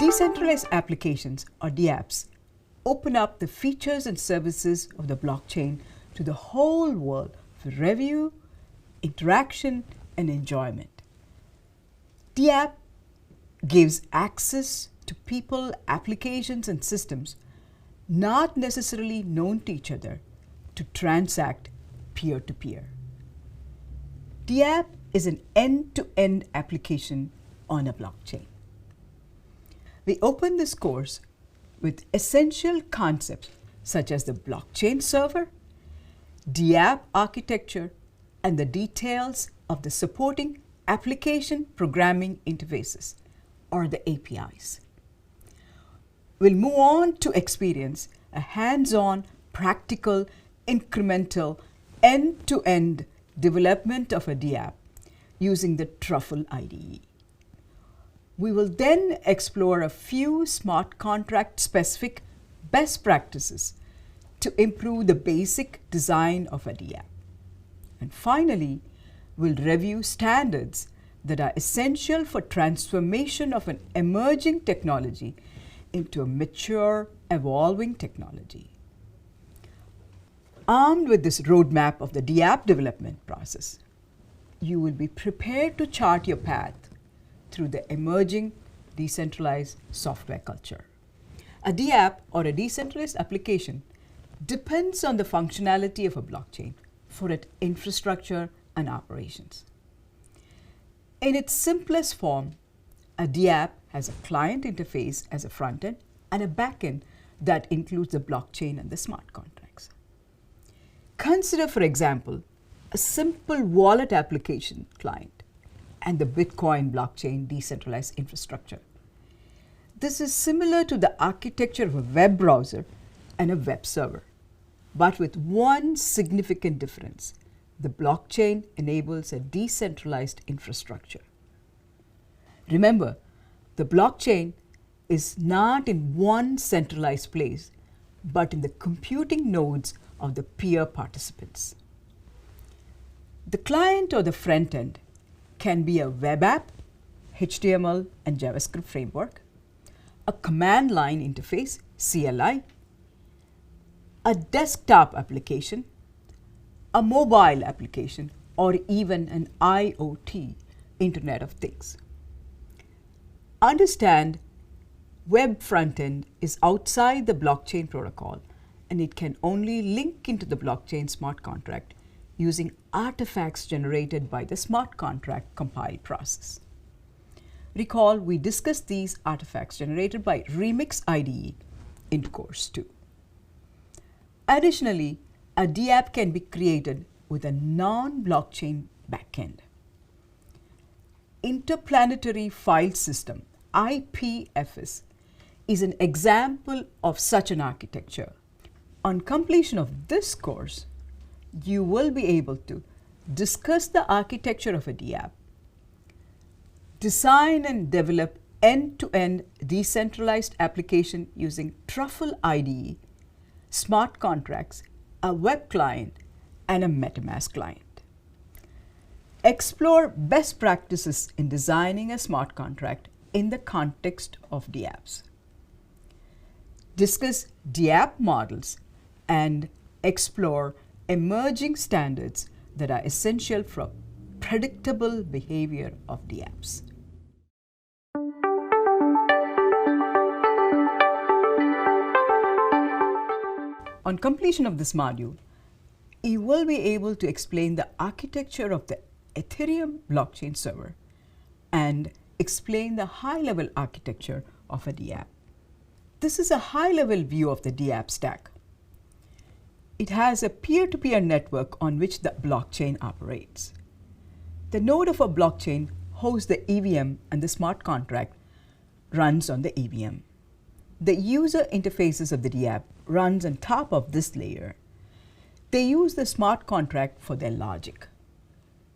Decentralized applications, or Dapps, open up the features and services of the blockchain to the whole world for review, interaction, and enjoyment. Dapp gives access to people, applications, and systems not necessarily known to each other to transact peer-to-peer. Dapp is an end-to-end application on a blockchain. We open this course with essential concepts such as the blockchain server, Dapp architecture, and the details of the supporting application programming interfaces, or the APIs. We'll move on to experience a hands-on, practical, incremental, end-to-end development of a Dapp using the Truffle IDE. We will then explore a few smart contract specific best practices to improve the basic design of a Dapp. And finally, we'll review standards that are essential for transformation of an emerging technology into a mature, evolving technology. Armed with this roadmap of the Dapp development process, you will be prepared to chart your path through the emerging decentralized software culture. A Dapp, or a decentralized application, depends on the functionality of a blockchain for its infrastructure and operations. In its simplest form, a Dapp has a client interface as a front end and a back end that includes the blockchain and the smart contracts. Consider, for example, a simple wallet application client and the Bitcoin blockchain decentralized infrastructure. This is similar to the architecture of a web browser and a web server, but with one significant difference. The blockchain enables a decentralized infrastructure. Remember, the blockchain is not in one centralized place, but in the computing nodes of the peer participants. The client or the front end can be a web app, HTML and JavaScript framework, a command line interface, CLI, a desktop application, a mobile application, or even an IoT, Internet of Things. Understand, web front-end is outside the blockchain protocol, and it can only link into the blockchain smart contract using artifacts generated by the smart contract compile process. Recall, we discussed these artifacts generated by Remix IDE in course 2. Additionally, a Dapp can be created with a non-blockchain backend. Interplanetary File System, IPFS, is an example of such an architecture. On completion of this course, you will be able to discuss the architecture of a Dapp, design and develop end-to-end decentralized application using Truffle IDE, smart contracts, a web client, and a MetaMask client. Explore best practices in designing a smart contract in the context of Dapps. Discuss Dapp models and explore emerging standards that are essential for predictable behavior of Dapps. On completion of this module, you will be able to explain the architecture of the Ethereum blockchain server and explain the high-level architecture of a Dapp. This is a high-level view of the Dapp stack. It has a peer-to-peer network on which the blockchain operates. The node of a blockchain hosts the EVM, and the smart contract runs on the EVM. The user interfaces of the Dapp runs on top of this layer. They use the smart contract for their logic.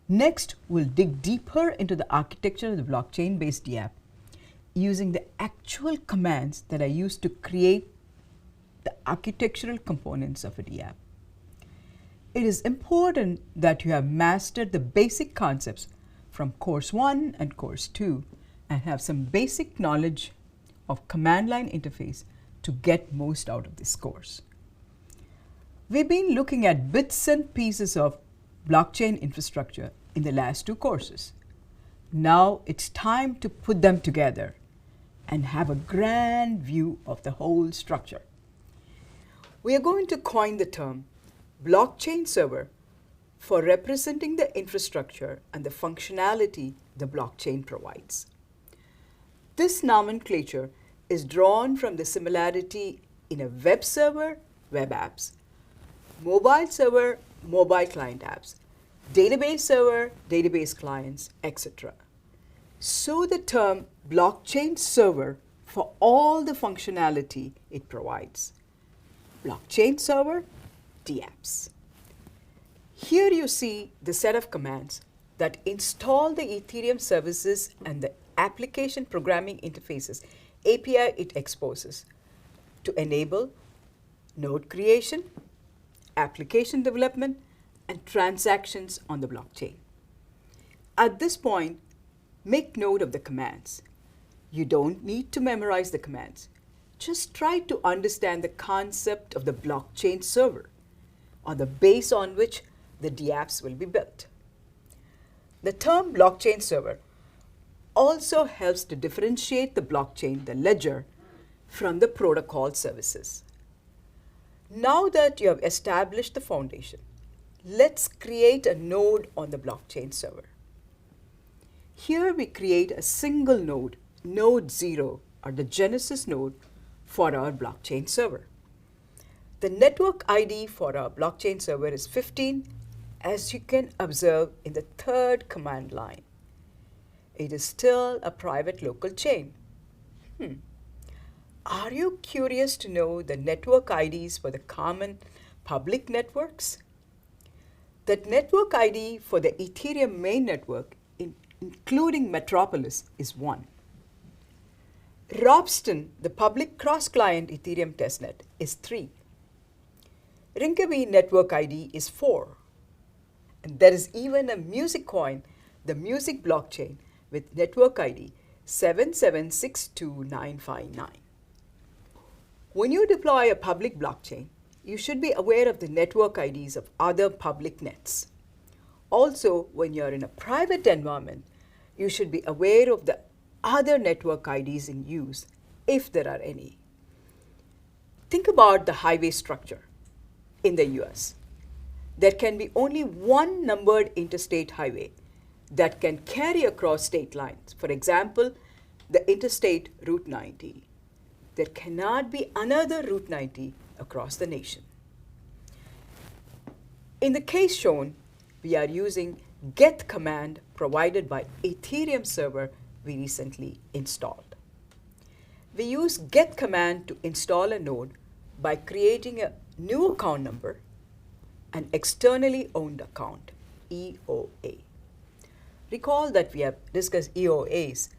Next, we'll dig deeper into the architecture of the blockchain-based Dapp using the actual commands that are used to create the architectural components of a Dapp. It is important that you have mastered the basic concepts from course 1 and course 2 and have some basic knowledge of command line interface to get most out of this course. We've been looking at bits and pieces of blockchain infrastructure in the last two courses. Now it's time to put them together and have a grand view of the whole structure. We are going to coin the term blockchain server for representing the infrastructure and the functionality the blockchain provides. This nomenclature is drawn from the similarity in a web server, web apps, mobile server, mobile client apps, database server, database clients, etc. So the term blockchain server for all the functionality it provides. Blockchain server, Dapps. Here you see the set of commands that install the Ethereum services and the application programming interfaces API it exposes to enable node creation, application development, and transactions on the blockchain. At this point, make note of the commands. You don't need to memorize the commands. Just try to understand the concept of the blockchain server, or the base on which the Dapps will be built. The term blockchain server also helps to differentiate the blockchain, the ledger, from the protocol services. Now that you have established the foundation, let's create a node on the blockchain server. Here we create a single node, node 0, or the genesis node for our blockchain server. The network ID for our blockchain server is 15, as you can observe in the third command line. It is still a private local chain. Are you curious to know the network IDs for the common public networks? The network ID for the Ethereum main network, including Metropolis, is 1. Robston, the public cross-client Ethereum testnet, is 3. Rinkeby network ID is 4. And there is even a music coin, the music blockchain, with network ID 7762959. When you deploy a public blockchain, you should be aware of the network IDs of other public nets. Also, when you're in a private environment, you should be aware of the other network IDs in use, if there are any. Think about the highway structure in the US. There can be only one numbered interstate highway that can carry across state lines. For example, the interstate Route 90. There cannot be another Route 90 across the nation. In the case shown, we are using get command provided by Ethereum server we recently installed. We use get command to install a node by creating a new account number, an externally owned account, EOA. Recall that we have discussed EOAs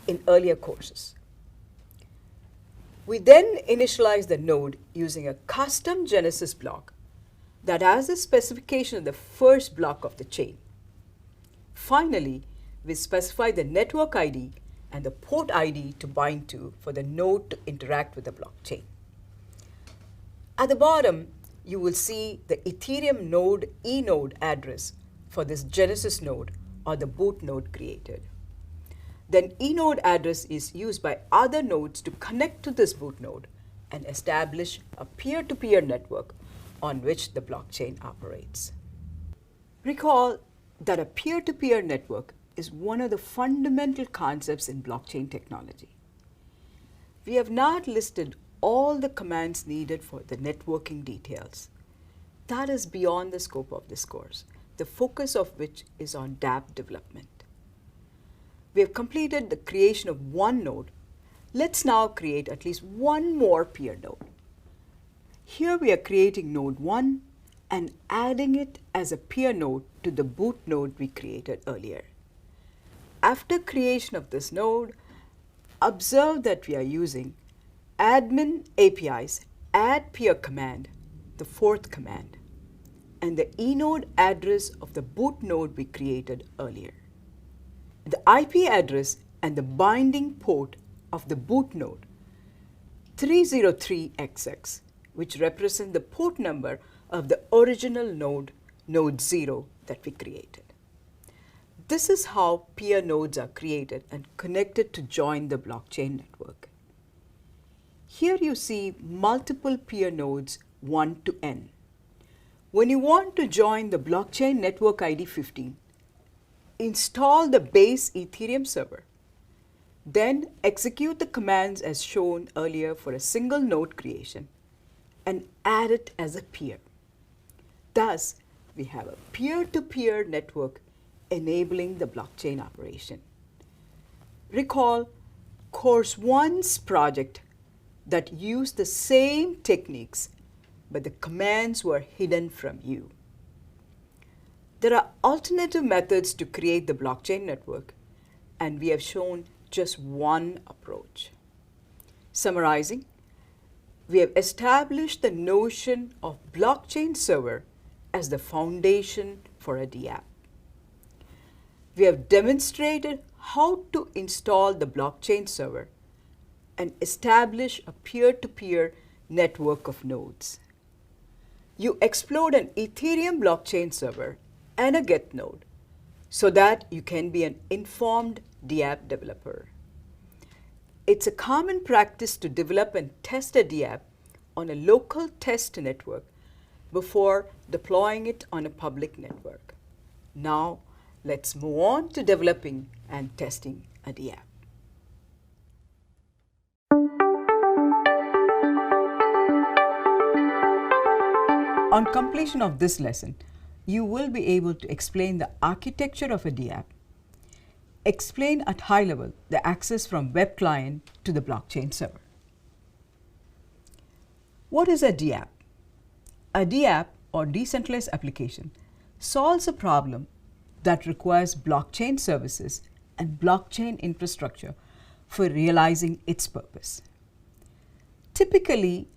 in earlier courses. We then initialize the node using a custom Genesis block that has a specification of the first block of the chain. Finally, we specify the network ID and the port ID to bind to for the node to interact with the blockchain. At the bottom, you will see the Ethereum node enode address for this Genesis node or the boot node created. Then enode address is used by other nodes to connect to this boot node and establish a peer-to-peer network on which the blockchain operates. Recall that a peer-to-peer network is one of the fundamental concepts in blockchain technology. We have not listed all the commands needed for the networking details. That is beyond the scope of this course, the focus of which is on Dapp development. We have completed the creation of one node. Let's now create at least one more peer node. Here we are creating node 1 and adding it as a peer node to the boot node we created earlier. After creation of this node, observe that we are using admin API's add peer command, the fourth command, and the enode address of the boot node we created earlier. The IP address and the binding port of the boot node 303XX, which represents the port number of the original node, node 0, that we created. This is how peer nodes are created and connected to join the blockchain network. Here you see multiple peer nodes 1 to n. When you want to join the blockchain network ID 15, install the base Ethereum server. Then execute the commands as shown earlier for a single node creation and add it as a peer. Thus, we have a peer-to-peer network enabling the blockchain operation. Recall Course 1's project that used the same techniques, but the commands were hidden from you. There are alternative methods to create the blockchain network, and we have shown just one approach. Summarizing, we have established the notion of blockchain server as the foundation for a Dapp. We have demonstrated how to install the blockchain server and establish a peer-to-peer network of nodes. You explored an Ethereum blockchain server and a Get node so that you can be an informed Dapp developer. It's a common practice to develop and test a Dapp on a local test network before deploying it on a public network. Now, let's move on to developing and testing a Dapp. On completion of this lesson, you will be able to explain the architecture of a Dapp, explain at high level the access from web client to the blockchain server. What is a Dapp? A Dapp, or decentralized application, solves a problem that requires blockchain services and blockchain infrastructure for realizing its purpose. Typically,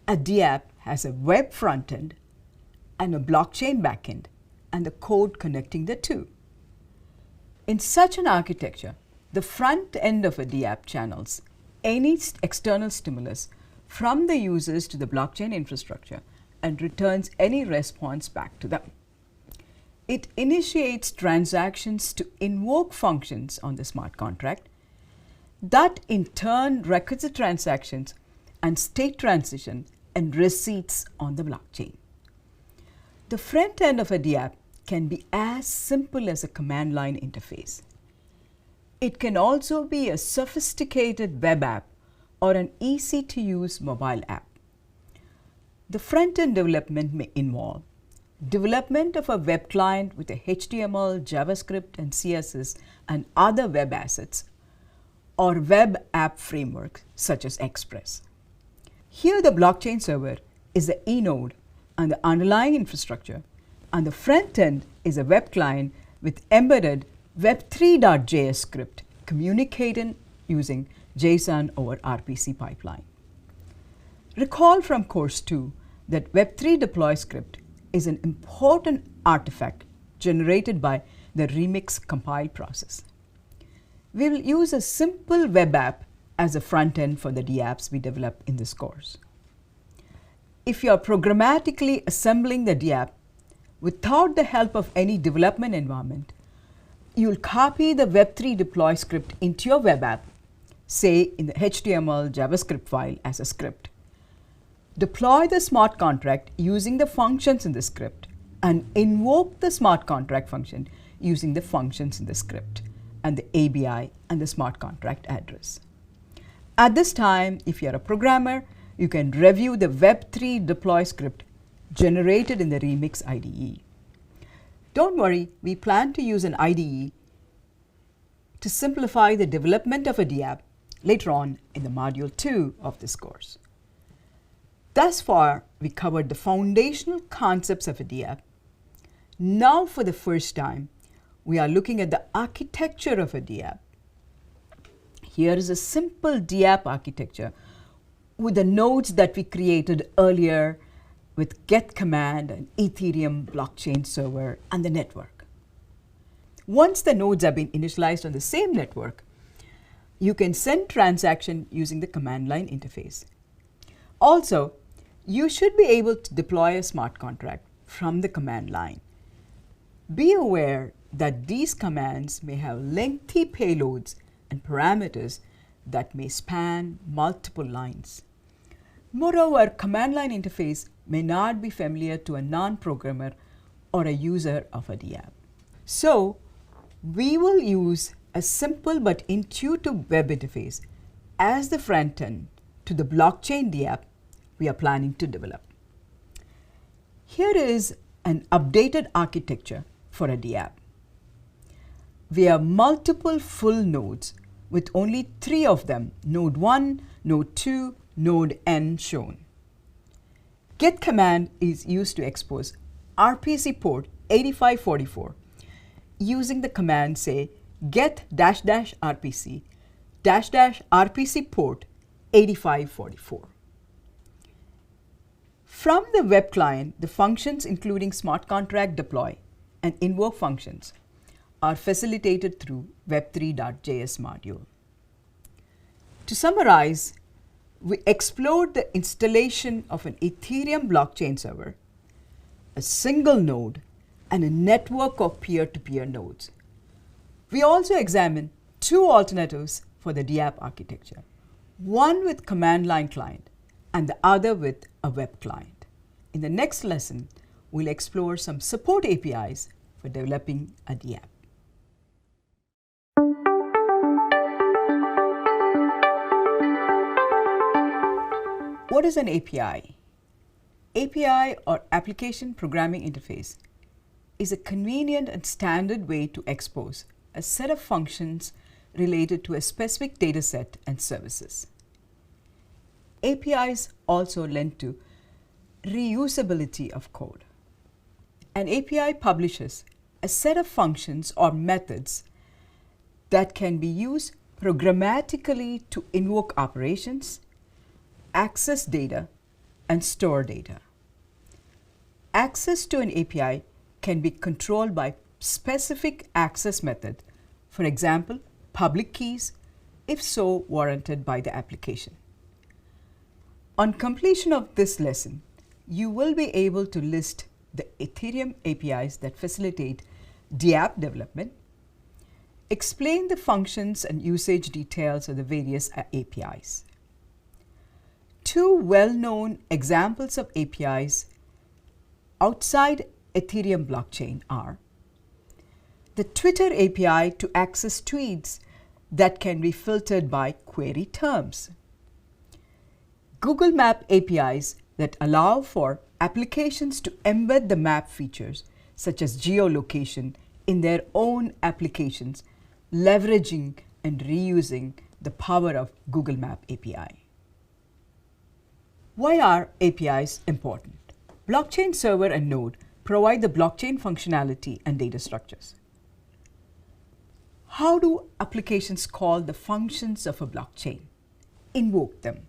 a Dapp has a web front-end and a blockchain backend and the code connecting the two. In such an architecture, the front end of a Dapp channels any external stimulus from the users to the blockchain infrastructure and returns any response back to them. It initiates transactions to invoke functions on the smart contract that in turn records the transactions and state transition and receipts on the blockchain. The front end of a Dapp can be as simple as a command line interface. It can also be a sophisticated web app or an easy-to-use mobile app. The front-end development may involve development of a web client with a HTML, JavaScript, and CSS and other web assets, or web app frameworks such as Express. Here the blockchain server is the e-node and the underlying infrastructure, and the front end is a web client with embedded web3.js script communicating using JSON over RPC pipeline. Recall from course 2 that Web3 deploy script is an important artifact generated by the remix compile process. We will use a simple web app as a front end for the Dapps we develop in this course. If you are programmatically assembling the Dapp without the help of any development environment, you will copy the Web3 deploy script into your web app, say in the HTML JavaScript file as a script. Deploy the smart contract using the functions in the script and invoke the smart contract function using the functions in the script and the ABI and the smart contract address. At this time, if you are a programmer, you can review the Web3 deploy script generated in the Remix IDE. Don't worry, we plan to use an IDE to simplify the development of a Dapp later on in the module 2 of this course. Thus far, we covered the foundational concepts of a Dapp. Now, for the first time, we are looking at the architecture of a Dapp. Here is a simple Dapp architecture with the nodes that we created earlier with get command and Ethereum blockchain server and the network. Once the nodes have been initialized on the same network, you can send transaction using the command line interface. Also, you should be able to deploy a smart contract from the command line. Be aware that these commands may have lengthy payloads and parameters that may span multiple lines. Moreover, command line interface may not be familiar to a non-programmer or a user of a Dapp. So, we will use a simple but intuitive web interface as the front end to the blockchain Dapp we are planning to develop. Here is an updated architecture for a Dapp. We have multiple full nodes with only 3 of them, node 1, node 2, node n shown. Get command is used to expose RPC port 8544 using the command say get --rpc --rpc port 8544. From the web client, the functions including smart contract deploy and invoke functions are facilitated through web3.js module. To summarize, we explored the installation of an Ethereum blockchain server, a single node, and a network of peer-to-peer nodes. We also examined 2 alternatives for the Dapp architecture, one with command line client and the other with a web client. In the next lesson, we'll explore some support APIs for developing a Dapp. What is an API? API, or Application Programming Interface, is a convenient and standard way to expose a set of functions related to a specific dataset and services. APIs also lend to reusability of code. An API publishes a set of functions or methods that can be used programmatically to invoke operations, access data, and store data. Access to an API can be controlled by specific access method, for example, public keys, if so warranted by the application. On completion of this lesson, you will be able to list the Ethereum APIs that facilitate Dapp development, explain the functions and usage details of the various APIs. 2 well-known examples of APIs outside Ethereum blockchain are the Twitter API to access tweets that can be filtered by query terms, Google Map APIs that allow for applications to embed the map features such as geolocation in their own applications, leveraging and reusing the power of Google Map API. Why are APIs important? Blockchain server and node provide the blockchain functionality and data structures. How do applications call the functions of a blockchain? Invoke them.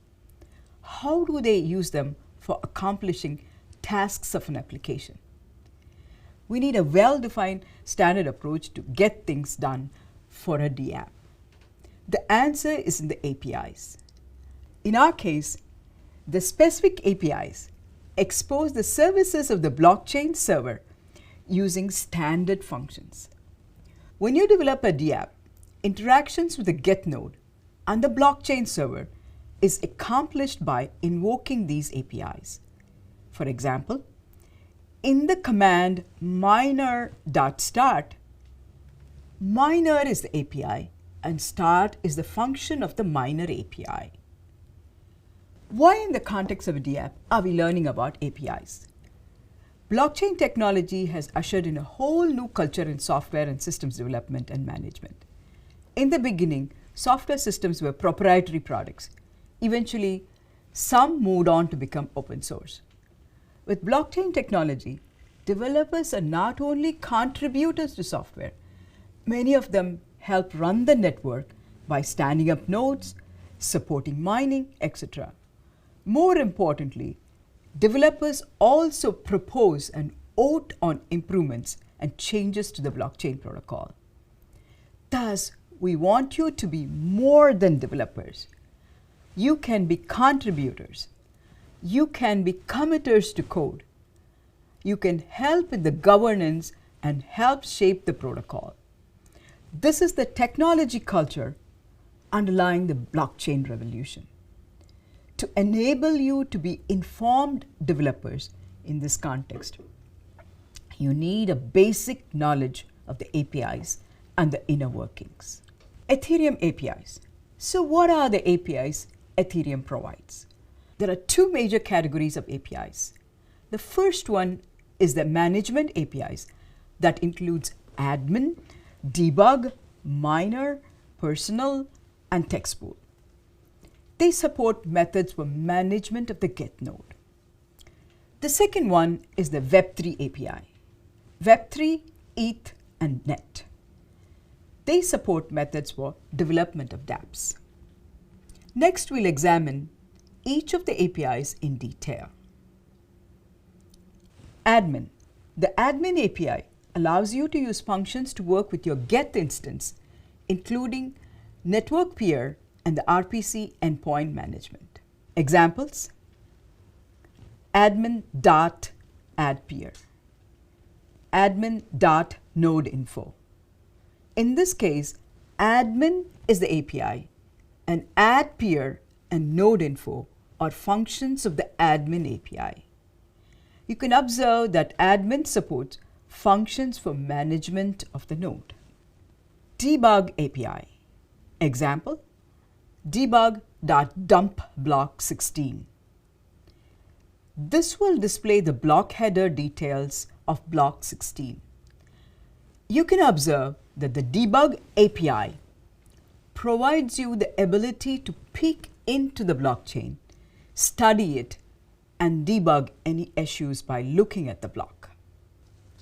How do they use them for accomplishing tasks of an application? We need a well-defined standard approach to get things done for a Dapp. The answer is in the APIs. In our case, the specific APIs expose the services of the blockchain server using standard functions. When you develop a Dapp, interactions with the get node and the blockchain server is accomplished by invoking these APIs. For example, in the command miner.start, miner is the API and start is the function of the miner API. Why in the context of a Dapp are we learning about APIs? Blockchain technology has ushered in a whole new culture in software and systems development and management. In the beginning, software systems were proprietary products. Eventually, some moved on to become open source. With blockchain technology, developers are not only contributors to software, many of them help run the network by standing up nodes, supporting mining, etc. More importantly, developers also propose and vote on improvements and changes to the blockchain protocol. Thus, we want you to be more than developers. You can be contributors. You can be committers to code. You can help with the governance and help shape the protocol. This is the technology culture underlying the blockchain revolution. To enable you to be informed developers in this context, you need a basic knowledge of the APIs and the inner workings. Ethereum APIs. So what are the APIs Ethereum provides? There are two major categories of APIs. The first one is the management APIs that includes admin, debug, miner, personal, and text pool. They support methods for management of the get node. The second one is the Web3 API. Web3, ETH, and Net. They support methods for development of Dapps. Next, we'll examine each of the APIs in detail. Admin. The admin API allows you to use functions to work with your Get instance, including network peer and the RPC endpoint management. Examples: admin.addPeer, admin.nodeinfo. In this case, admin is the API, and addPeer and nodeinfo are functions of the admin API. You can observe that admin supports functions for management of the node. Debug API. Example: debug.dumpBlock16. This will display the block header details of block 16. You can observe that the debug API provides you the ability to peek into the blockchain, study it, and debug any issues by looking at the block.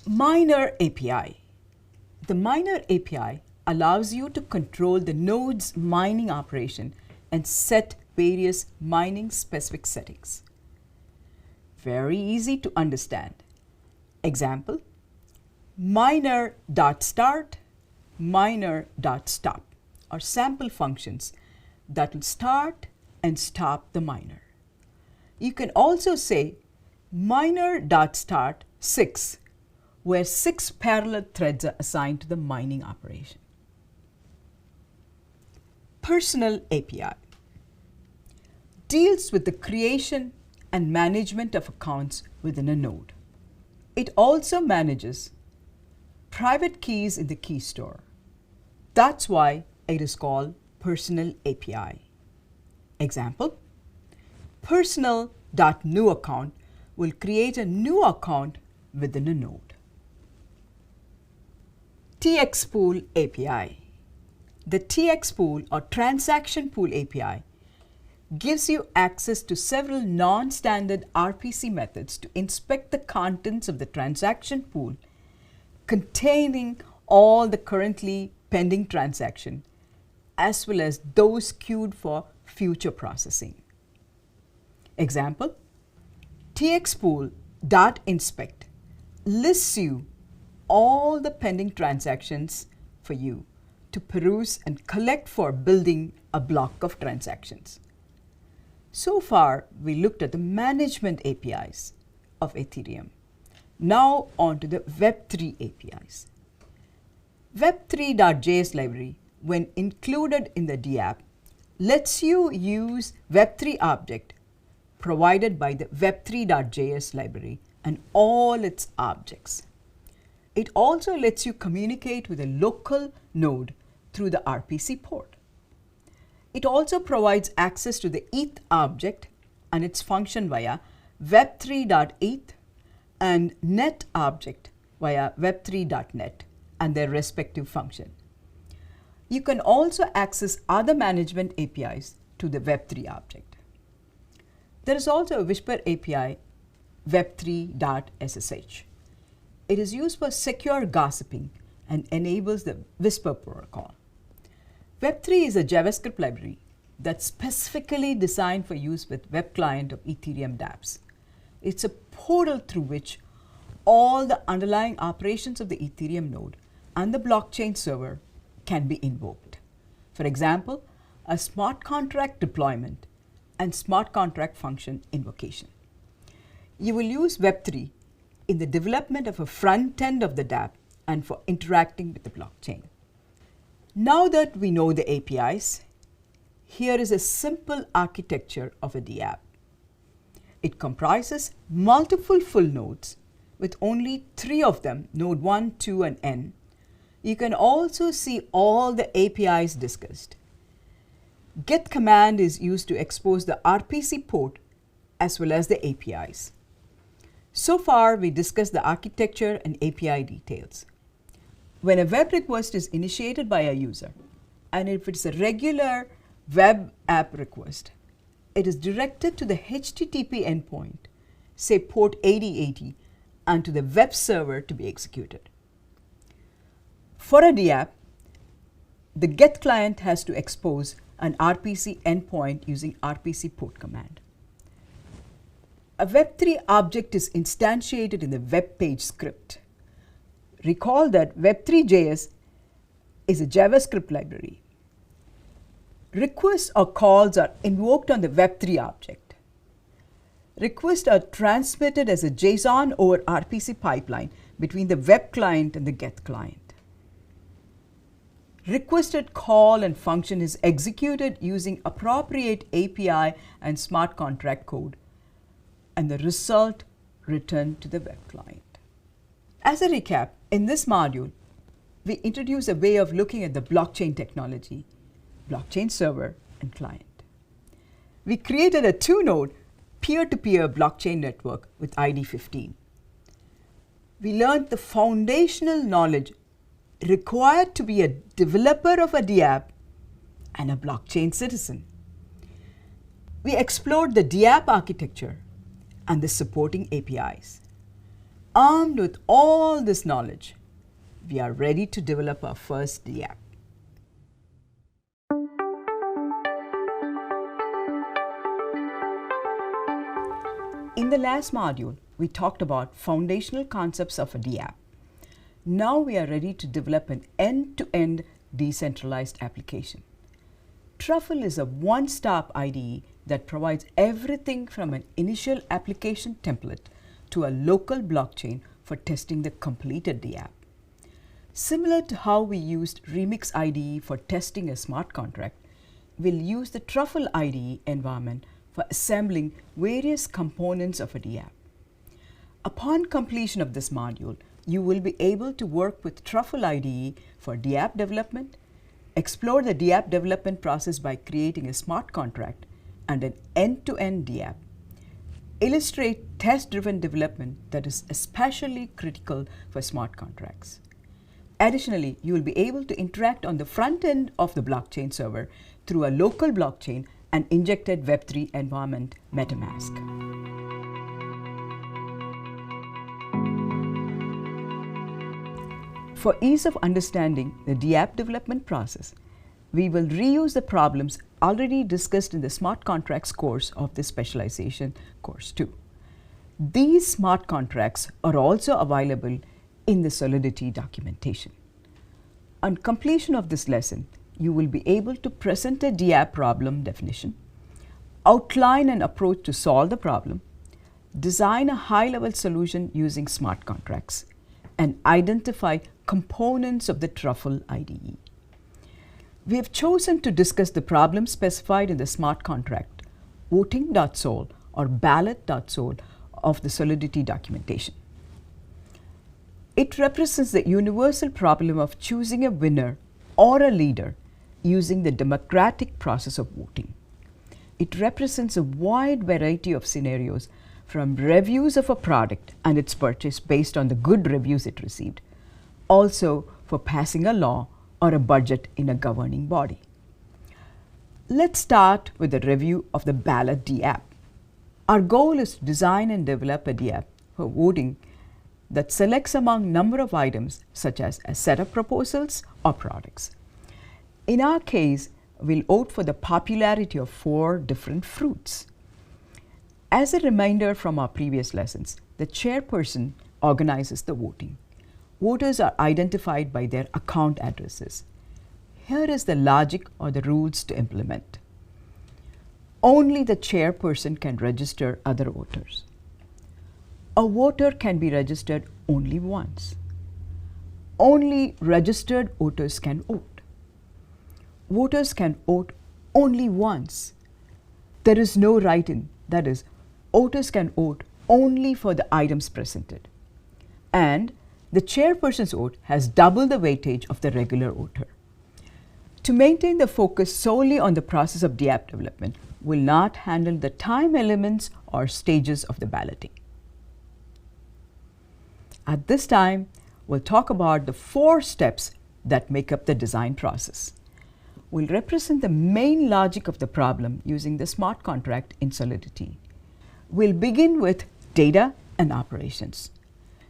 Miner API. The miner API allows you to control the node's mining operation and set various mining specific settings. Very easy to understand. Example: miner.start, miner.stop are sample functions that will start and stop the miner. You can also say miner.start 6, where 6 parallel threads are assigned to the mining operation. Personal API deals with the creation and management of accounts within a node. It also manages private keys in the key store. That's why it is called Personal API. Example: personal.newAccount will create a new account within a node. TX Pool API. The TX Pool or Transaction Pool API gives you access to several non-standard RPC methods to inspect the contents of the transaction pool containing all the currently pending transactions, as well as those queued for future processing. Example: txpool.inspect lists you all the pending transactions for you to peruse and collect for building a block of transactions. So far, we looked at the management APIs of Ethereum. Now on to the Web3 APIs. Web3.js library, when included in the Dapp, lets you use Web3 object provided by the Web3.js library and all its objects. It also lets you communicate with a local node through the RPC port. It also provides access to the ETH object and its function via web3.eth and net object via web3.net and their respective function. You can also access other management APIs to the Web3 object. There is also a Whisper API, web3.ssh. It is used for secure gossiping and enables the Whisper protocol. Web3 is a JavaScript library that's specifically designed for use with web client of Ethereum Dapps. It's a portal through which all the underlying operations of the Ethereum node and the blockchain server can be invoked. For example, a smart contract deployment, and smart contract function invocation. You will use Web3 in the development of a front end of the Dapp and for interacting with the blockchain. Now that we know the APIs, here is a simple architecture of a Dapp. It comprises multiple full nodes with only 3 of them, node 1, 2, and n. You can also see all the APIs discussed. Get command is used to expose the RPC port as well as the APIs. So far, we discussed the architecture and API details. When a web request is initiated by a user, and if it's a regular web app request, it is directed to the HTTP endpoint, say port 8080, and to the web server to be executed. For a Dapp, the GET client has to expose an RPC endpoint using RPC port command. A Web3 object is instantiated in the web page script. Recall that Web3.js is a JavaScript library. Requests or calls are invoked on the Web3 object. Requests are transmitted as a JSON over RPC pipeline between the web client and the GET client. Requested call and function is executed using appropriate API and smart contract code, and the result returned to the web client. As a recap, in this module, we introduce a way of looking at the blockchain technology, blockchain server, and client. We created a 2-node peer-to-peer blockchain network with ID 15. We learned the foundational knowledge required to be a developer of a Dapp and a blockchain citizen. We explored the Dapp architecture and the supporting APIs. Armed with all this knowledge, we are ready to develop our first Dapp. In the last module, we talked about foundational concepts of a Dapp. Now we are ready to develop an end-to-end decentralized application. Truffle is a one-stop IDE that provides everything from an initial application template to a local blockchain for testing the completed Dapp. Similar to how we used Remix IDE for testing a smart contract, we'll use the Truffle IDE environment for assembling various components of a Dapp. Upon completion of this module, you will be able to work with Truffle IDE for Dapp development, explore the Dapp development process by creating a smart contract and an end-to-end Dapp, illustrate test-driven development that is especially critical for smart contracts. Additionally, you will be able to interact on the front end of the blockchain server through a local blockchain and injected Web3 environment, MetaMask. For ease of understanding the Dapp development process, we will reuse the problems already discussed in the Smart Contracts course of the Specialization course 2. These smart contracts are also available in the Solidity documentation. On completion of this lesson, you will be able to present a Dapp problem definition, outline an approach to solve the problem, design a high-level solution using smart contracts, and identify components of the Truffle IDE. We have chosen to discuss the problem specified in the smart contract, voting.sol or ballot.sol of the Solidity documentation. It represents the universal problem of choosing a winner or a leader using the democratic process of voting. It represents a wide variety of scenarios, from reviews of a product and its purchase based on the good reviews it received, also for passing a law or a budget in a governing body. Let's start with a review of the ballot Dapp. Our goal is to design and develop a Dapp for voting that selects among number of items such as a set of proposals or products. In our case, we'll vote for the popularity of 4 different fruits. As a reminder from our previous lessons, the chairperson organizes the voting. Voters are identified by their account addresses. Here is the logic or the rules to implement. only the chairperson can register other voters. A voter can be registered only once. Only registered voters can vote. Voters can vote only once. There is no write-in, that is, voters can vote only for the items presented. And the chairperson's vote has double the weightage of the regular voter. To maintain the focus solely on the process of Dapp development, will not handle the time elements or stages of the balloting. At this time, we'll talk about the 4 steps that make up the design process. We'll represent the main logic of the problem using the smart contract in Solidity. We'll begin with data and operations.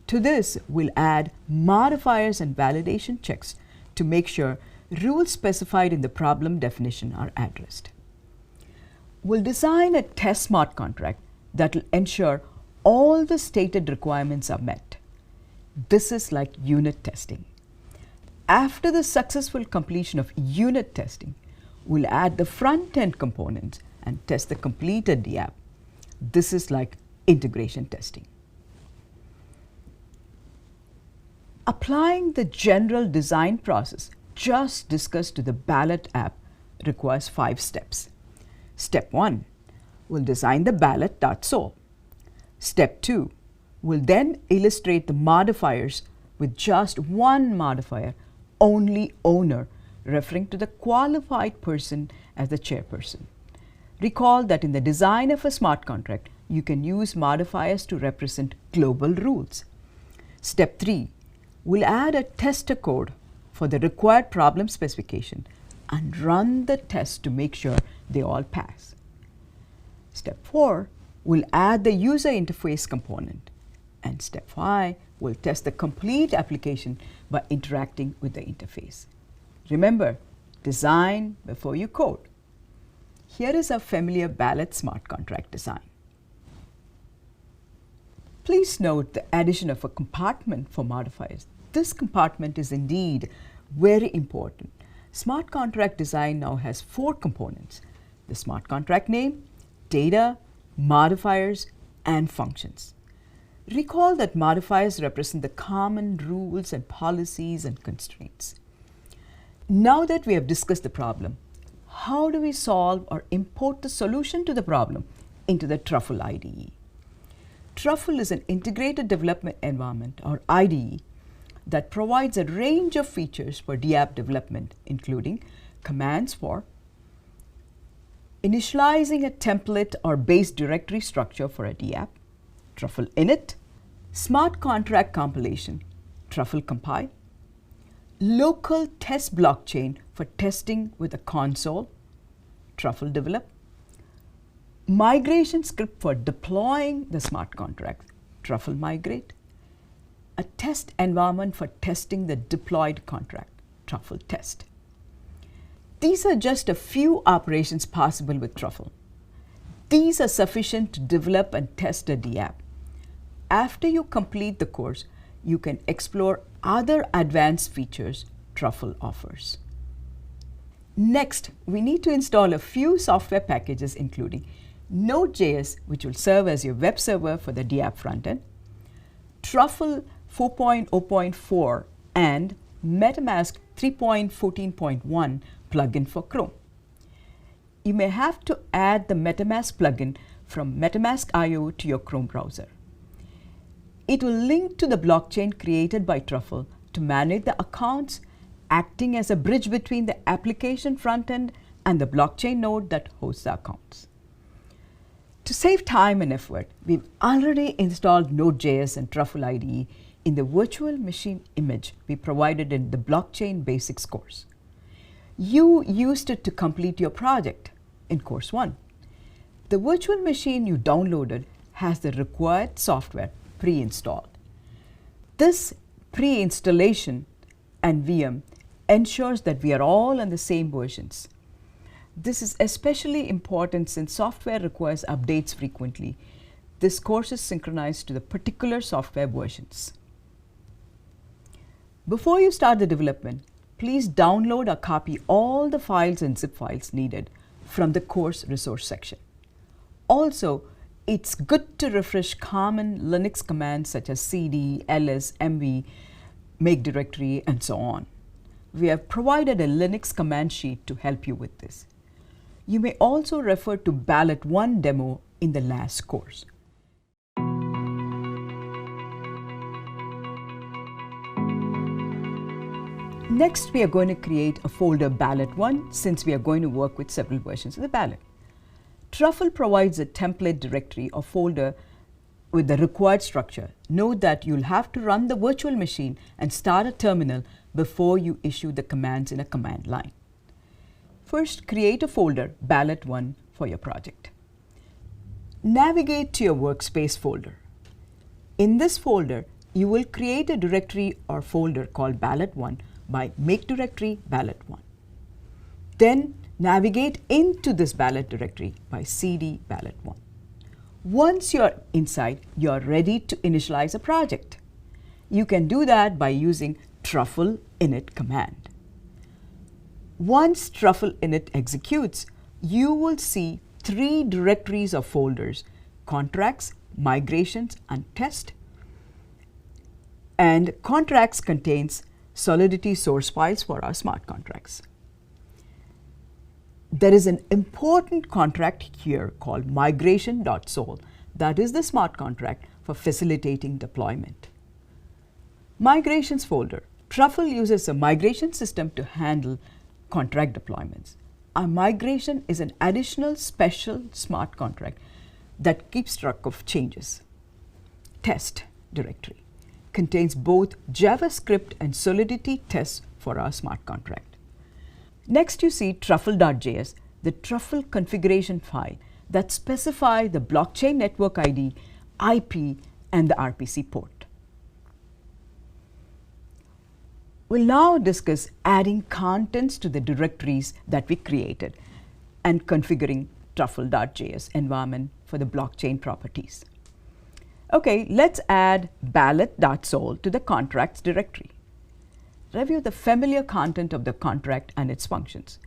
To this, we'll add modifiers and validation checks to make sure rules specified in the problem definition are addressed. We'll design a test smart contract that will ensure all the stated requirements are met. This is like unit testing. After the successful completion of unit testing, we'll add the front-end components and test the completed Dapp. This is like integration testing. Applying the general design process just discussed to the ballot app requires 5 steps. Step 1, we'll design the ballot.sol. Step 2, we'll then illustrate the modifiers with just one modifier, only owner, referring to the qualified person as the chairperson. Recall that in the design of a smart contract, you can use modifiers to represent global rules. Step 3, we'll add a tester code for the required problem specification and run the test to make sure they all pass. Step 4, we'll add the user interface component. And step 5, we'll test the complete application by interacting with the interface. Remember, design before you code. Here is a familiar ballot smart contract design. Please note the addition of a compartment for modifiers. This compartment is indeed very important. Smart contract design now has 4 components: the smart contract name, data, modifiers, and functions. Recall that modifiers represent the common rules and policies and constraints. Now that we have discussed the problem, how do we solve or import the solution to the problem into the Truffle IDE? Truffle is an integrated development environment, or IDE, that provides a range of features for Dapp development, including commands for initializing a template or base directory structure for a Dapp, Truffle init, smart contract compilation, Truffle compile, local test blockchain for testing with a console, Truffle develop, migration script for deploying the smart contract, Truffle migrate, a test environment for testing the deployed contract, Truffle test. These are just a few operations possible with Truffle. These are sufficient to develop and test a Dapp. After you complete the course, you can explore other advanced features Truffle offers. Next, we need to install a few software packages including Node.js, which will serve as your web server for the Dapp frontend, Truffle 4.0.4 and MetaMask 3.14.1 plugin for Chrome. You may have to add the MetaMask plugin from MetaMask.io to your Chrome browser. It will link to the blockchain created by Truffle to manage the accounts, acting as a bridge between the application frontend and the blockchain node that hosts the accounts. To save time and effort, we've already installed Node.js and Truffle IDE in the virtual machine image we provided in the Blockchain Basics course. You used it to complete your project in course 1. The virtual machine you downloaded has the required software pre-installed. This pre-installation and VM ensures that we are all on the same versions. This is especially important since software requires updates frequently. This course is synchronized to the particular software versions. Before you start the development, please download or copy all the files and zip files needed from the course resource section. Also, it's good to refresh common Linux commands such as cd, ls, mv, make directory, and so on. We have provided a Linux command sheet to help you with this. You may also refer to Ballot1 demo in the last course. Next, we are going to create a folder Ballot1 since we are going to work with several versions of the ballot. Truffle provides a template directory or folder with the required structure. Note that you'll have to run the virtual machine and start a terminal before you issue the commands in a command line. First, create a folder Ballot1 for your project. Navigate to your workspace folder. In this folder, you will create a directory or folder called Ballot1 by make directory Ballot1. Then navigate into this ballot directory by cd Ballot1. Once you're inside, you're ready to initialize a project. You can do that by using Truffle init command. Once Truffle init executes, you will see 3 directories of folders: contracts, migrations, and test. And contracts contains Solidity source files for our smart contracts. There is an important contract here called migration.sol. That is the smart contract for facilitating deployment. Migrations folder. Truffle uses a migration system to handle contract deployments. A migration is an additional special smart contract that keeps track of changes. Test directory contains both JavaScript and Solidity tests for our smart contract. Next, you see truffle.js, the Truffle configuration file that specify the blockchain network ID, IP, and the RPC port. We'll now discuss adding contents to the directories that we created and configuring truffle.js environment for the blockchain properties. Okay, let's add ballot.sol to the contracts directory. Review the familiar content of the contract and its functions.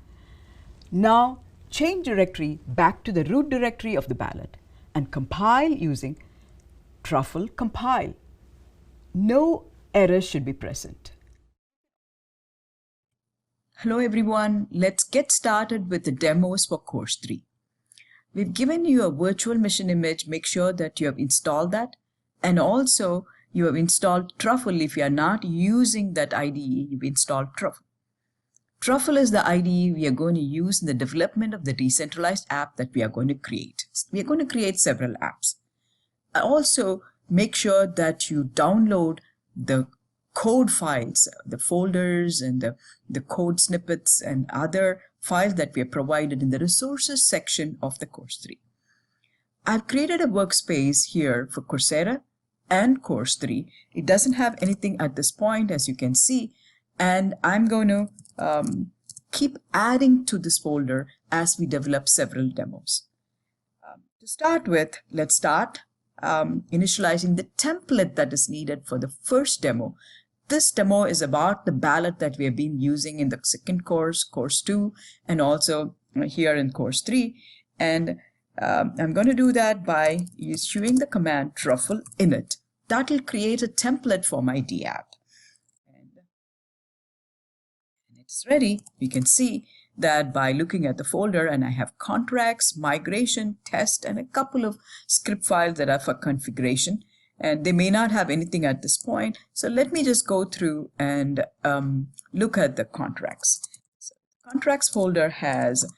Now, change directory back to the root directory of the ballot and compile using truffle compile. No errors should be present. Hello everyone, let's get started with the demos for course 3. We've given you a virtual machine image. Make sure that you have installed that, and also you have installed Truffle. If you are not using that IDE, you've installed Truffle. Truffle is the IDE we are going to use in the development of the decentralized app that we are going to create. We are going to create several apps. Also, make sure that you download the code files, the folders and the code snippets and other files that we have provided in the resources section of the course 3. I've created a workspace here for Coursera and course 3. It doesn't have anything at this point, as you can see, and I'm going to keep adding to this folder as we develop several demos. To start with, let's start initializing the template that is needed for the first demo. This demo is about the ballot that we have been using in the second course, course 2, and also here in course 3. And I'm going to do that by issuing the command truffle init. That will create a template for my Dapp. And it's ready. You can see that by looking at the folder, and I have contracts, migration, test, and a couple of script files that are for configuration. And they may not have anything at this point. So let me just go through and look at the contracts. So the contracts folder has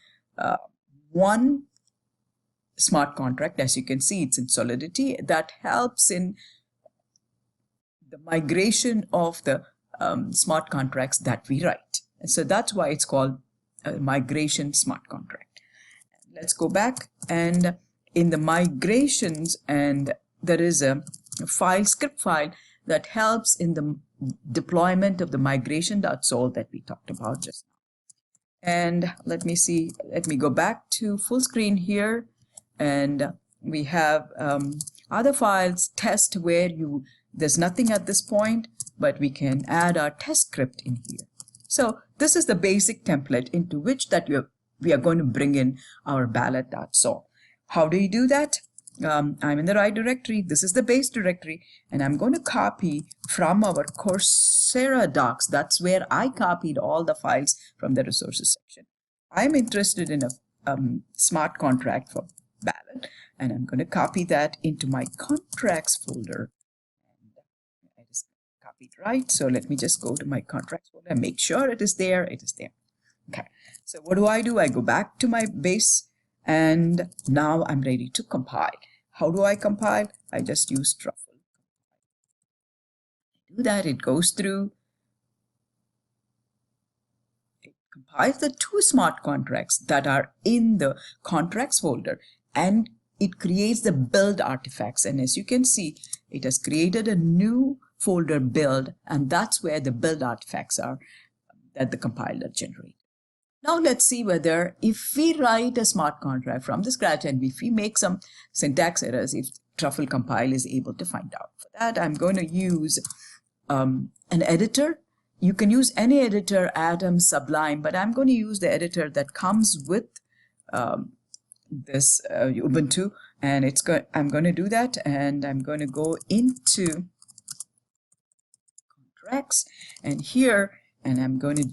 one smart contract. As you can see, it's in Solidity. That helps in the migration of the smart contracts that we write. And so that's why it's called a migration smart contract. Let's go back, and in the migrations, and there is a file, script file, that helps in the deployment of the migration.sol that we talked about just now. And let me see, let me go back to full screen here, and we have other files, test, where there's nothing at this point, but we can add our test script in here. So this is the basic template into which that we are going to bring in our ballot.sol. How do you do that? I'm in the right directory. This is the base directory, and I'm going to copy from our Coursera docs. That's where I copied all the files from the resources section. I'm interested in a smart contract for ballot, and I'm going to copy that into my contracts folder. And I just copied right. So let me just go to my contracts folder and make sure it is there. It is there. Okay. So what do? I go back to my base, and now I'm ready to compile. How do I compile? I just use Truffle. Do that, it goes through. It compiles the two smart contracts that are in the contracts folder, and it creates the build artifacts. And as you can see, it has created a new folder build, and that's where the build artifacts are that the compiler generates. Now let's see whether if we write a smart contract from the scratch and if we make some syntax errors, if Truffle compile is able to find out. For that, I'm going to use an editor. You can use any editor, Atom, Sublime, but I'm going to use the editor that comes with this Ubuntu, and I'm going to do that, and I'm going to go into contracts, and here, and I'm going to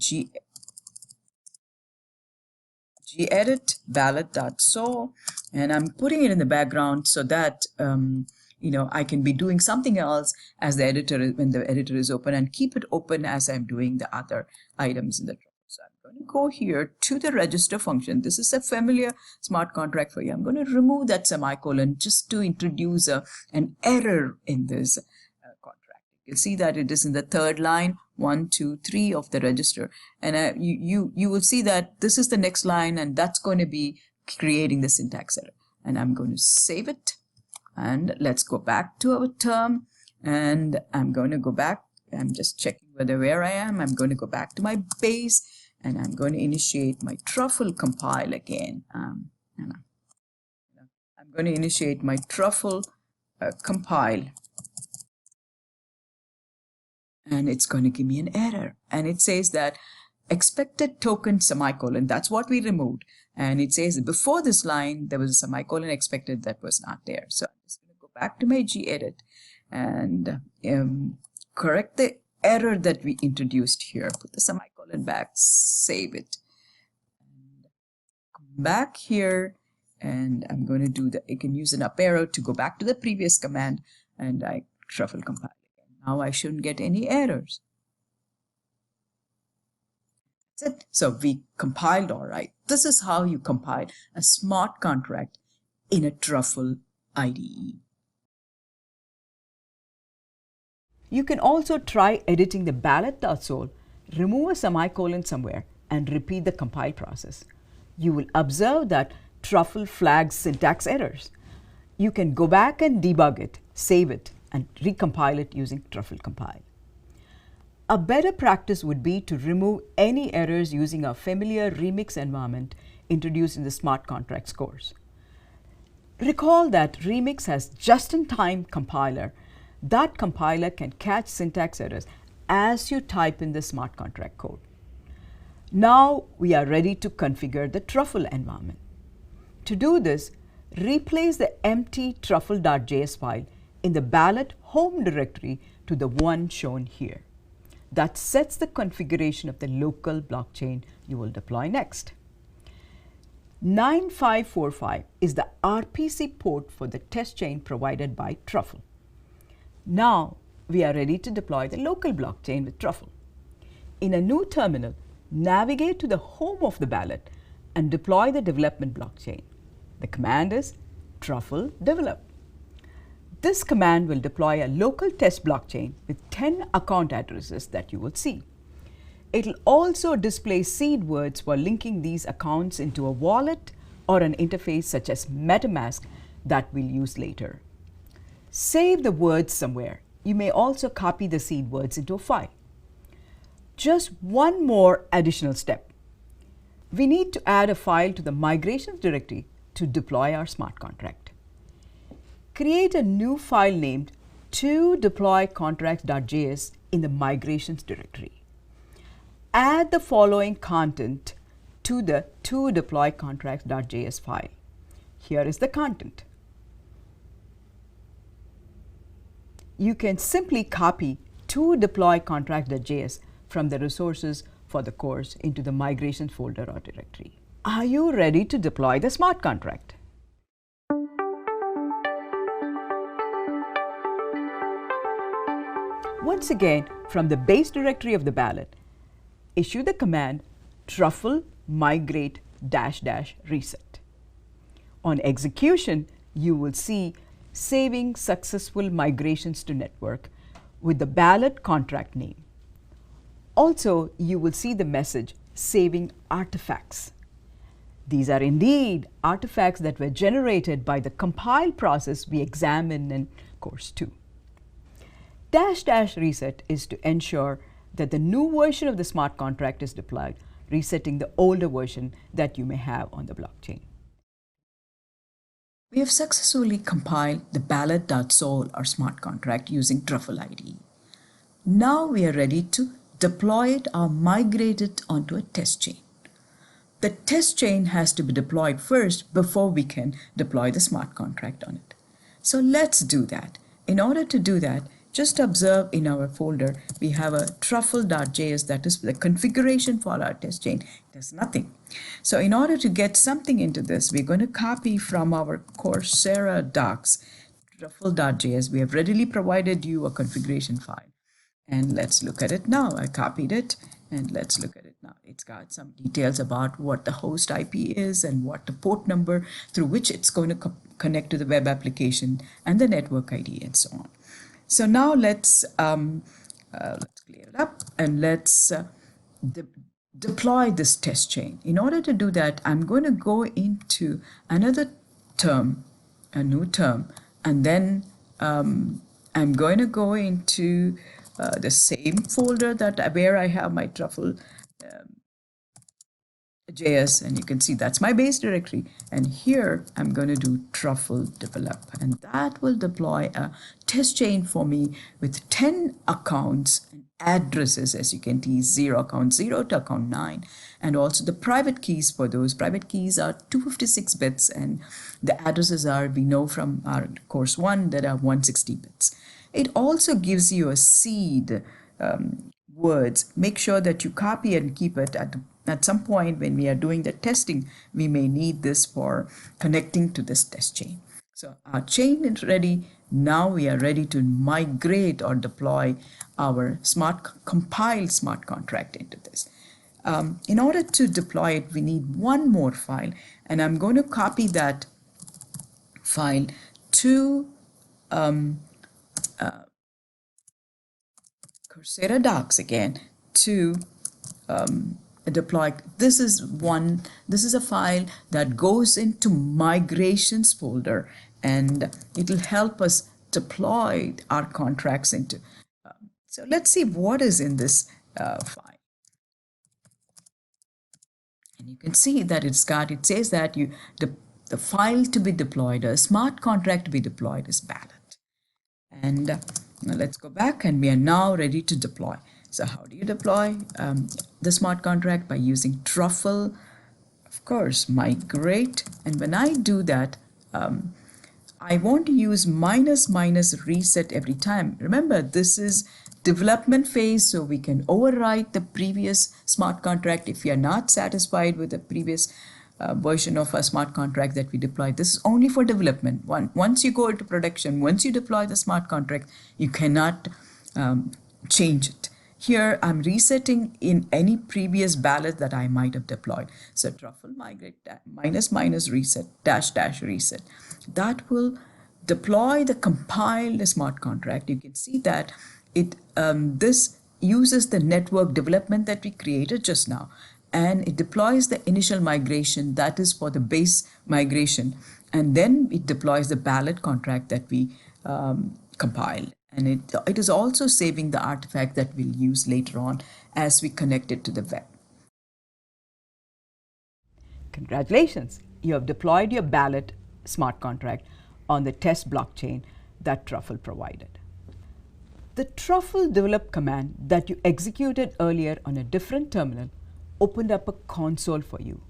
gedit ballot.sol, and I'm putting it in the background so that I can be doing something else as the editor when the editor is open, and keep it open as I'm doing the other items in the Truffle. So I'm going to go here to the register function. This is a familiar smart contract for you. I'm going to remove that semicolon just to introduce an error in this contract. You can see that it is in the third line, 1, 2, 3 of the register, and you will see that this is the next line, and that's going to be creating the syntax error. And I'm going to save it, and let's go back to our term, and I'm going to go back. I'm just checking where I am. I'm going to go back to my base, and I'm going to initiate my Truffle compile again. I'm going to initiate my Truffle compile. And it's going to give me an error, and it says that expected token semicolon, that's what we removed, and it says before this line there was a semicolon expected that was not there. So I'm just going to go back to my gedit and correct the error that we introduced here, put the semicolon back, save it, and come back here, and I'm going to do I can use an up arrow to go back to the previous command, and I Truffle compile. Now I shouldn't get any errors. That's it. So we compiled all right. This is how you compile a smart contract in a Truffle IDE. You can also try editing the ballot.sol, remove a semicolon somewhere, and repeat the compile process. You will observe that Truffle flags syntax errors. You can go back and debug it, save it, and recompile it using Truffle compile. A better practice would be to remove any errors using a familiar remix environment introduced in the smart contracts course. Recall that remix has just-in-time compiler. That compiler can catch syntax errors as you type in the smart contract code. Now we are ready to configure the Truffle environment. To do this, replace the empty truffle.js file in the ballot home directory to the one shown here. That sets the configuration of the local blockchain you will deploy next. 9545 is the RPC port for the test chain provided by Truffle. Now we are ready to deploy the local blockchain with Truffle. In a new terminal, navigate to the home of the ballot and deploy the development blockchain. The command is truffle develop. This command will deploy a local test blockchain with 10 account addresses that you will see. It will also display seed words for linking these accounts into a wallet or an interface such as MetaMask that we'll use later. Save the words somewhere. You may also copy the seed words into a file. Just one more additional step. We need to add a file to the migrations directory to deploy our smart contract. Create a new file named to-deploy-contracts.js in the migrations directory. Add the following content to the toDeployContracts.js file. Here is the content. You can simply copy toDeployContracts.js from the resources for the course into the migration folder or directory. Are you ready to deploy the smart contract? Once again, from the base directory of the ballot, issue the command truffle migrate -- reset. On execution, you will see saving successful migrations to network with the ballot contract name. Also, you will see the message saving artifacts. These are indeed artifacts that were generated by the compile process we examined in course 2. -- reset is to ensure that the new version of the smart contract is deployed, resetting the older version that you may have on the blockchain. We have successfully compiled the ballot.sol or smart contract using Truffle IDE. Now we are ready to deploy it or migrate it onto a test chain. The test chain has to be deployed first before we can deploy the smart contract on it. So let's do that. In order to do that, just observe in our folder, we have a truffle.js, that is the configuration for our test chain. It has nothing. So in order to get something into this, we're going to copy from our Coursera docs, truffle.js. We have readily provided you a configuration file. And let's look at it now. I copied it and let's look at it now. It's got some details about what the host IP is and what the port number through which it's going to connect to the web application and the network ID and so on. So now let's clear it up and let's deploy this test chain. In order to do that, I'm going to go into another term, a new term, and then I'm going to go into the same folder where I have my Truffle JS, and you can see that's my base directory. And here I'm going to do truffle develop, and that will deploy a test chain for me with 10 accounts and addresses, as you can see, account 0 to account 9, and also the private keys for those. Private keys are 256 bits, and the addresses are, we know from our course 1, that are 160 bits. It also gives you a seed words. Make sure that you copy and keep it at some point when we are doing the testing. We may need this for connecting to this test chain. So our chain is ready. Now we are ready to migrate or deploy our compiled smart contract into this. In order to deploy it, we need one more file, and I'm going to copy that file to Coursera docs again to deploy. This is a file that goes into migrations folder, and it will help us deploy our contracts into. So let's see what is in this file. And you can see that it says that the file to be deployed, a smart contract to be deployed, is ballot. And now let's go back, and we are now ready to deploy. So how do you deploy the smart contract? By using truffle, of course, migrate. And when I do that, I want to use -- reset every time. Remember, this is development phase, so we can overwrite the previous smart contract if we are not satisfied with the previous version of a smart contract that we deployed. This is only for development. Once you go into production, once you deploy the smart contract, you cannot change it. Here I'm resetting in any previous ballot that I might have deployed. So truffle migrate -- reset -- reset. That will deploy the compiled smart contract. You can see that this uses the network development that we created just now, and it deploys the initial migration, that is for the base migration, and then it deploys the ballot contract that we compiled. And it is also saving the artifact that we'll use later on as we connect it to the web. Congratulations! You have deployed your ballot smart contract on the test blockchain that Truffle provided. The truffle develop command that you executed earlier on a different terminal opened up a console for you.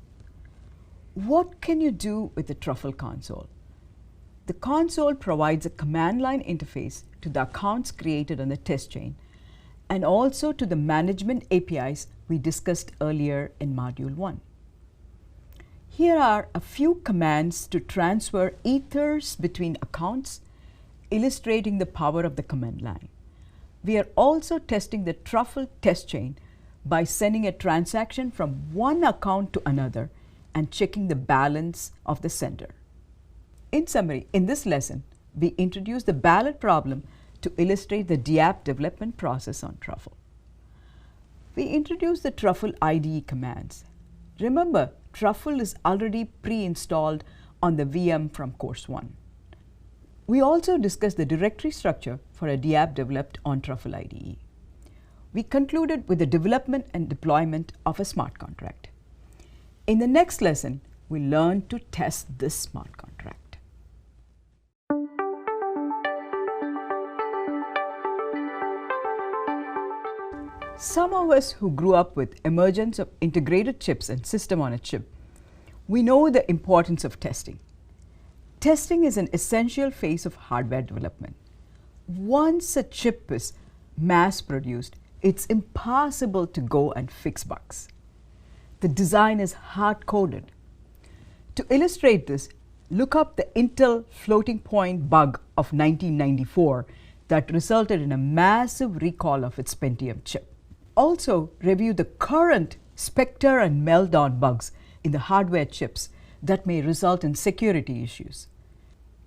What can you do with the Truffle console? The console provides a command line interface to the accounts created on the test chain and also to the management APIs we discussed earlier in Module 1. Here are a few commands to transfer ethers between accounts, illustrating the power of the command line. We are also testing the Truffle test chain by sending a transaction from one account to another and checking the balance of the sender. In summary, in this lesson, we introduced the ballot problem to illustrate the Dapp development process on Truffle. We introduced the Truffle IDE commands. Remember, Truffle is already pre-installed on the VM from Course 1. We also discussed the directory structure for a Dapp developed on Truffle IDE. We concluded with the development and deployment of a smart contract. In the next lesson, we learn to test this smart contract. Some of us who grew up with emergence of integrated chips and system on a chip, we know the importance of testing. Testing is an essential phase of hardware development. Once a chip is mass-produced, it's impossible to go and fix bugs. The design is hard-coded. To illustrate this, look up the Intel floating point bug of 1994 that resulted in a massive recall of its Pentium chip. Also, review the current Spectre and Meltdown bugs in the hardware chips that may result in security issues.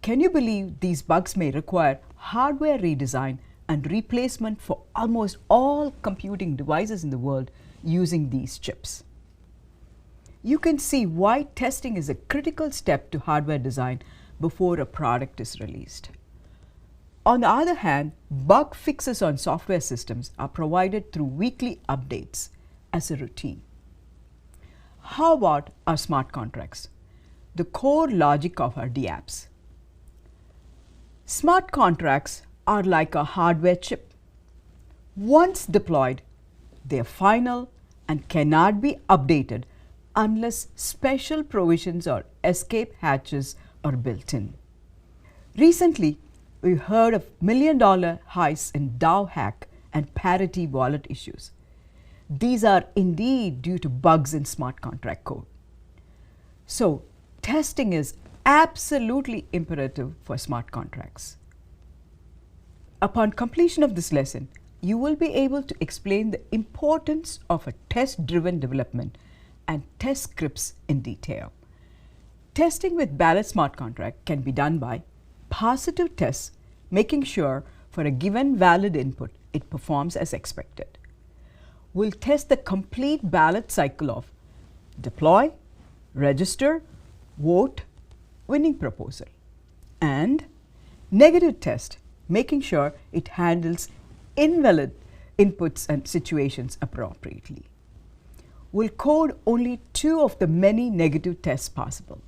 Can you believe these bugs may require hardware redesign and replacement for almost all computing devices in the world using these chips? You can see why testing is a critical step to hardware design before a product is released. On the other hand, bug fixes on software systems are provided through weekly updates as a routine. How about our smart contracts, the core logic of our Dapps? Smart contracts are like a hardware chip. Once deployed, they are final and cannot be updated unless special provisions or escape hatches are built in. Recently, we heard of million-dollar highs in DAO hack and parity wallet issues. These are indeed due to bugs in smart contract code. So, testing is absolutely imperative for smart contracts. Upon completion of this lesson, you will be able to explain the importance of a test-driven development and test scripts in detail. Testing with ballot smart contract can be done by positive tests, making sure for a given valid input it performs as expected. We'll test the complete ballot cycle of deploy, register, vote, winning proposal, and negative test, making sure it handles invalid inputs and situations appropriately. We'll code only 2 of the many negative tests possible.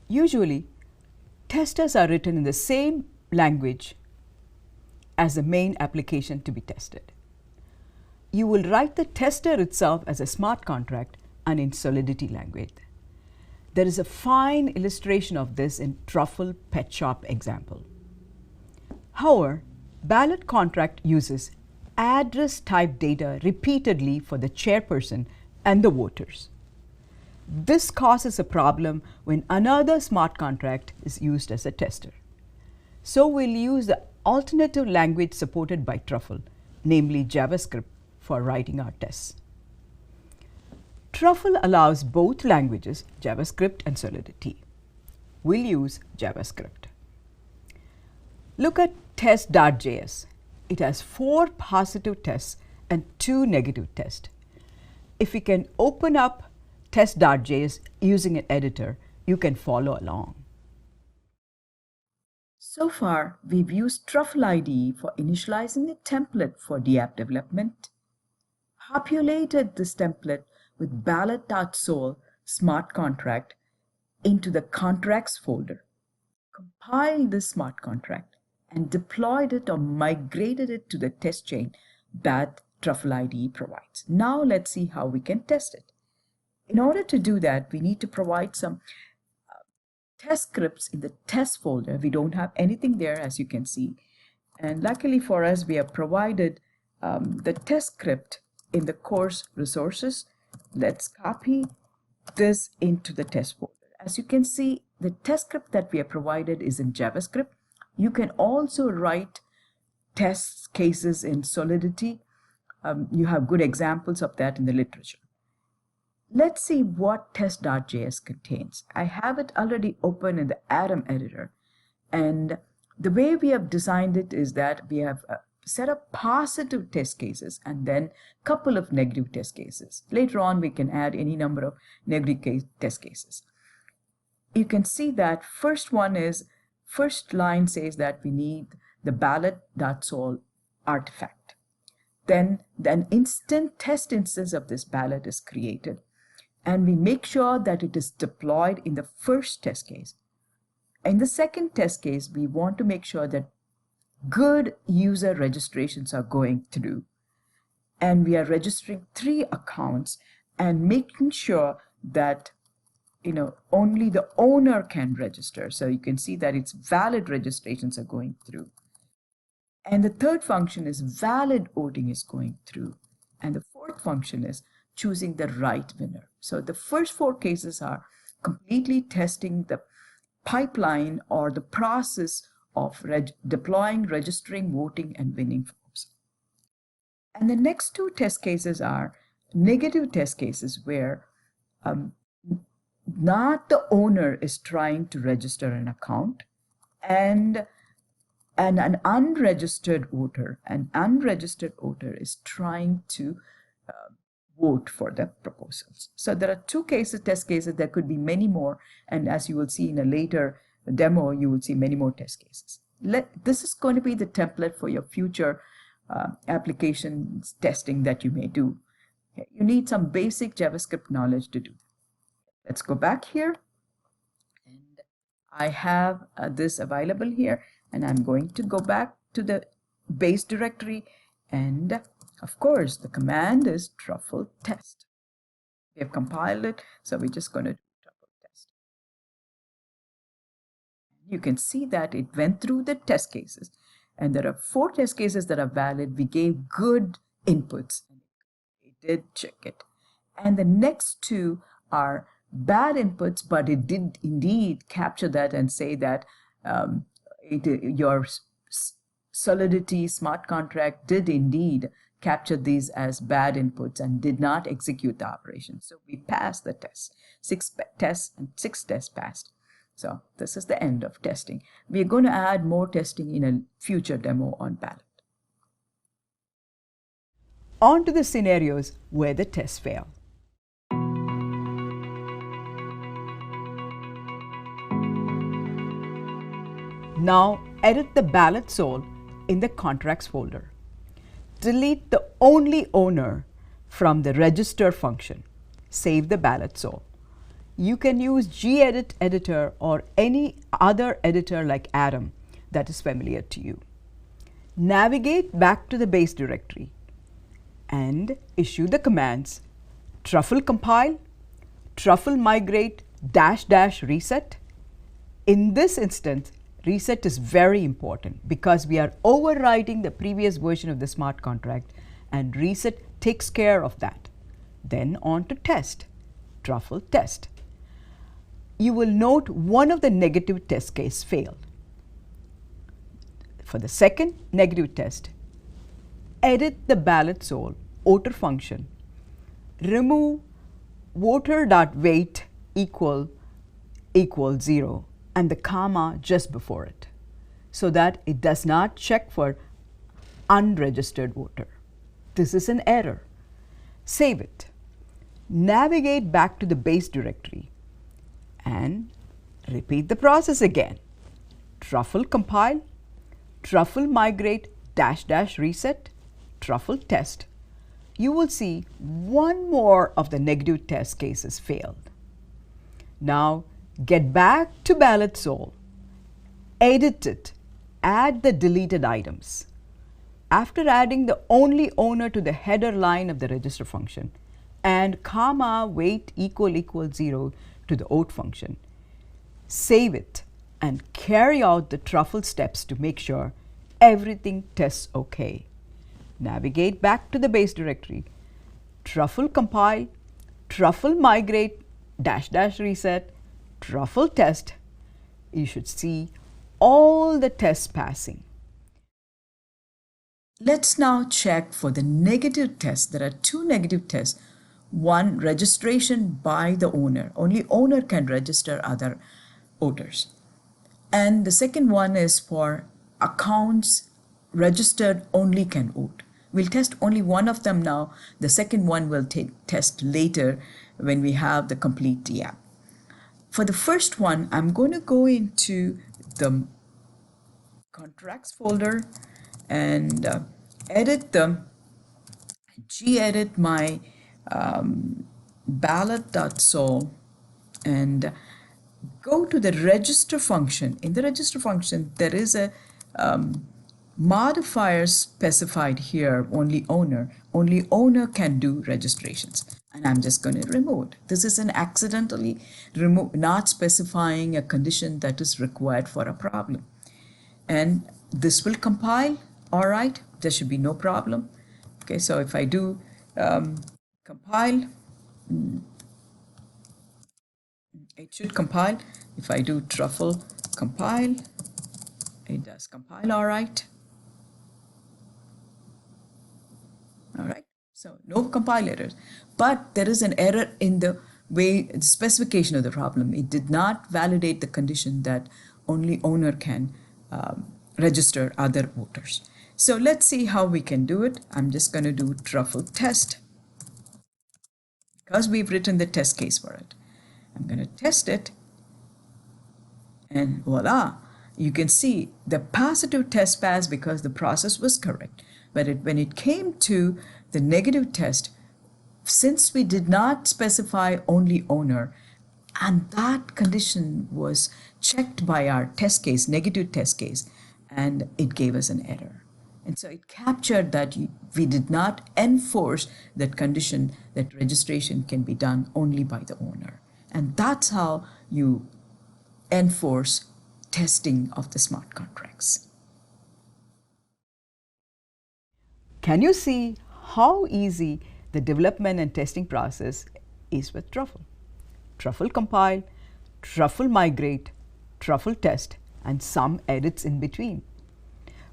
Usually, testers are written in the same language as the main application to be tested. You will write the tester itself as a smart contract and in Solidity language. There is a fine illustration of this in Truffle Pet Shop example. However, ballot contract uses address type data repeatedly for the chairperson and the voters. This causes a problem when another smart contract is used as a tester. So we'll use the alternative language supported by Truffle, namely JavaScript, for writing our tests. Truffle allows both languages, JavaScript and Solidity. We'll use JavaScript. Look at test.js. It has 4 positive tests and 2 negative tests. If we can open up test.js using an editor, you can follow along. So far, we've used Truffle IDE for initializing a template for Dapp development, populated this template with ballot.sol smart contract into the contracts folder, compiled this smart contract, and deployed it or migrated it to the test chain Truffle IDE provides. Now let's see how we can test it. In order to do that, we need to provide some test scripts in the test folder. We don't have anything there, as you can see. And luckily for us, we have provided the test script in the course resources. Let's copy this into the test folder. As you can see, the test script that we have provided is in JavaScript. You can also write test cases in Solidity. You have good examples of that in the literature. Let's see what test.js contains. I have it already open in the Atom editor. And the way we have designed it is that we have set up positive test cases and then a couple of negative test cases. Later on, we can add any number of negative test cases. You can see that first line says that we need the ballot.sol artifact. Then an test instance of this ballot is created, and we make sure that it is deployed in the first test case. In the second test case, we want to make sure that good user registrations are going through. And we are registering 3 accounts and making sure that only the owner can register. So you can see that it's valid registrations are going through. And the third function is valid voting is going through. And the fourth function is choosing the right winner. So the first 4 cases are completely testing the pipeline or the process of deploying, registering, voting, and winning forms. And the next 2 test cases are negative test cases where not the owner is trying to register an account, and an unregistered voter is trying to vote for the proposals. So there are 2 test cases. There could be many more, and as you will see in a later demo, you will see many more test cases. This is going to be the template for your future applications testing that you may do. Okay. You need some basic JavaScript knowledge to do. Let's go back here, and I have this available here, and I'm going to go back to the base directory, and of course the command is truffle test. We have compiled it, so we're just going to do truffle test. You can see that it went through the test cases, and there are 4 test cases that are valid. We gave good inputs, and it did check it. And the next 2 are bad inputs, but it did indeed capture that and say that your Solidity smart contract did indeed capture these as bad inputs and did not execute the operation. So we passed the test. 6 tests and 6 tests passed. So this is the end of testing. We're going to add more testing in a future demo on ballot. On to the scenarios where the tests fail. Now edit the ballot sol in the contracts folder. Delete the only owner from the register function. Save the ballot sol. You can use gedit editor or any other editor like Atom that is familiar to you. Navigate back to the base directory and issue the commands truffle compile, truffle migrate -- reset. In this instance, reset is very important because we are overwriting the previous version of the smart contract, and reset takes care of that. Then on to test, truffle test. You will note one of the negative test case failed. For the second negative test, edit the ballot sol voter function, remove voter.wait equal 0 and the comma just before it, so that it does not check for unregistered voter. This is an error. Save it. Navigate back to the base directory and repeat the process again. Truffle compile, truffle migrate -- reset, truffle test. You will see one more of the negative test cases failed. Now get back to ballot sol, edit it, add the deleted items, After adding the only owner to the header line of the register function and comma wait equal 0 to the out function, save it and carry out the truffle steps to make sure everything tests okay. Navigate back to the base directory, truffle compile, truffle migrate -- reset, truffle test. You should see all the tests passing. Let's now check for the negative tests. There are two negative tests. One, registration by the owner. Only owner can register other voters. And the second one is for accounts registered only can vote. We'll test only one of them now. The second one will test later when we have the complete Dapp. For the first one, I'm going to go into the contracts folder and gedit my ballot.sol and go to the register function. In the register function, there is a modifier specified here, only owner. Only owner can do registrations. And I'm just going to remove it. This is an accidentally remove, not specifying a condition that is required for a problem. And this will compile, all right, there should be no problem. Okay, so if I do compile, it should compile. If I do truffle compile, it does compile, all right. All right, so no compile errors, but there is an error in the way, the specification of the problem. It did not validate the condition that only owner can register other voters. So let's see how we can do it. I'm just going to do truffle test because we've written the test case for it. I'm going to test it and voila, you can see the positive test passed because the process was correct. But when it came to the negative test, since we did not specify only owner, and that condition was checked by our test case, negative test case, and it gave us an error. And so it captured that we did not enforce that condition that registration can be done only by the owner. And that's how you enforce testing of the smart contracts. Can you see how easy the development and testing process is with Truffle? Truffle compile, Truffle migrate, Truffle test, and some edits in between.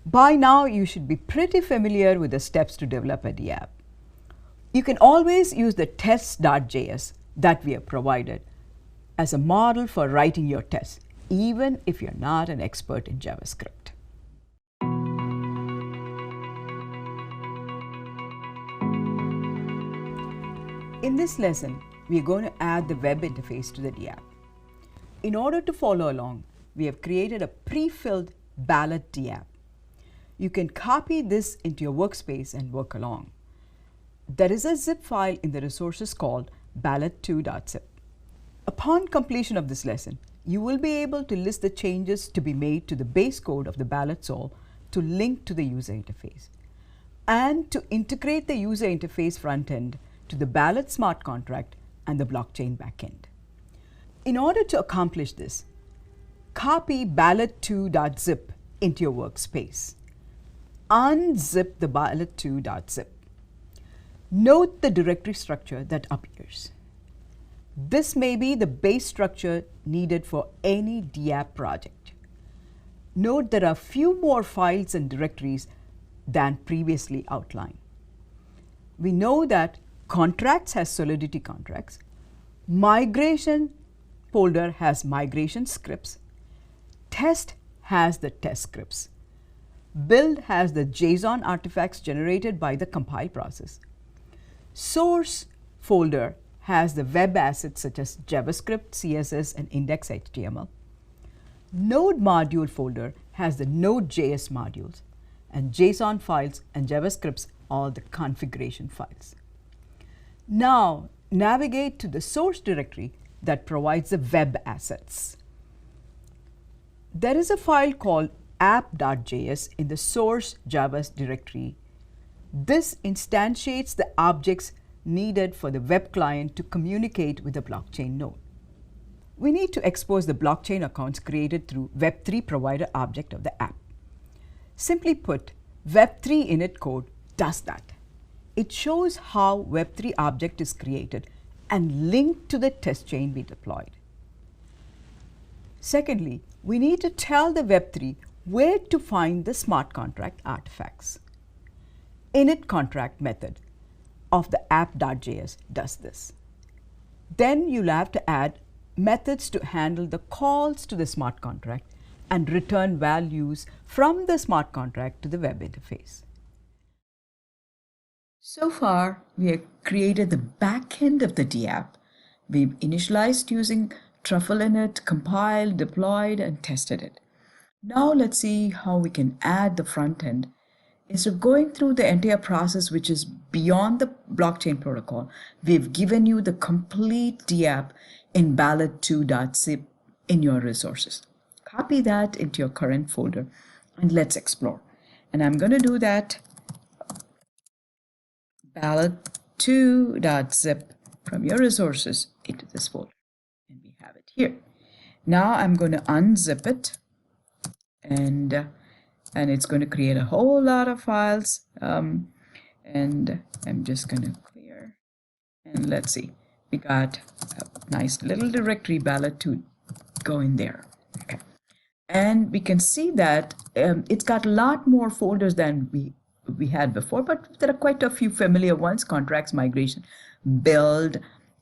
By now, you should be pretty familiar with the steps to develop a Dapp. You can always use the test.js that we have provided as a model for writing your tests, even if you're not an expert in JavaScript. In this lesson, we are going to add the web interface to the Dapp. In order to follow along, we have created a pre-filled ballot Dapp. You can copy this into your workspace and work along. There is a zip file in the resources called ballot2.zip. Upon completion of this lesson, you will be able to list the changes to be made to the base code of the ballot soul to link to the user interface and to integrate the user interface front end to the ballot smart contract and the blockchain backend. In order to accomplish this, copy ballot2.zip into your workspace. Unzip the ballot2.zip. Note the directory structure that appears. This may be the base structure needed for any Dapp project. Note there are few more files and directories than previously outlined. We know that contracts has Solidity contracts, migration folder has migration scripts, test has the test scripts, build has the JSON artifacts generated by the compile process, source folder has the web assets such as JavaScript, CSS, and index.html. Node module folder has the Node.js modules, and JSON files and JavaScripts are the configuration files. Now, navigate to the source directory that provides the web assets. There is a file called app.js in the source Java directory. This instantiates the objects needed for the web client to communicate with the blockchain node. We need to expose the blockchain accounts created through Web3 provider object of the app. Simply put, Web3 init code does that. It shows how Web3 object is created and linked to the test chain we deployed. Secondly, we need to tell the Web3 where to find the smart contract artifacts. Init contract method of the app.js does this. Then you'll have to add methods to handle the calls to the smart contract and return values from the smart contract to the web interface. So far, we have created the backend of the Dapp. We've initialized using Truffle init, compiled, deployed, and tested it. Now let's see how we can add the front end. Instead of going through the entire process, which is beyond the blockchain protocol, we've given you the complete Dapp in ballot2.zip in your resources. Copy that into your current folder and let's explore. And I'm going to do that ballot2.zip from your resources into this folder. And we have it here. Now I'm going to unzip it and it's going to create a whole lot of files. And I'm just going to clear. And let's see. We got a nice little directory ballot2 going there. Okay. And we can see that it's got a lot more folders than we had before, but there are quite a few familiar ones: contracts, migration, build,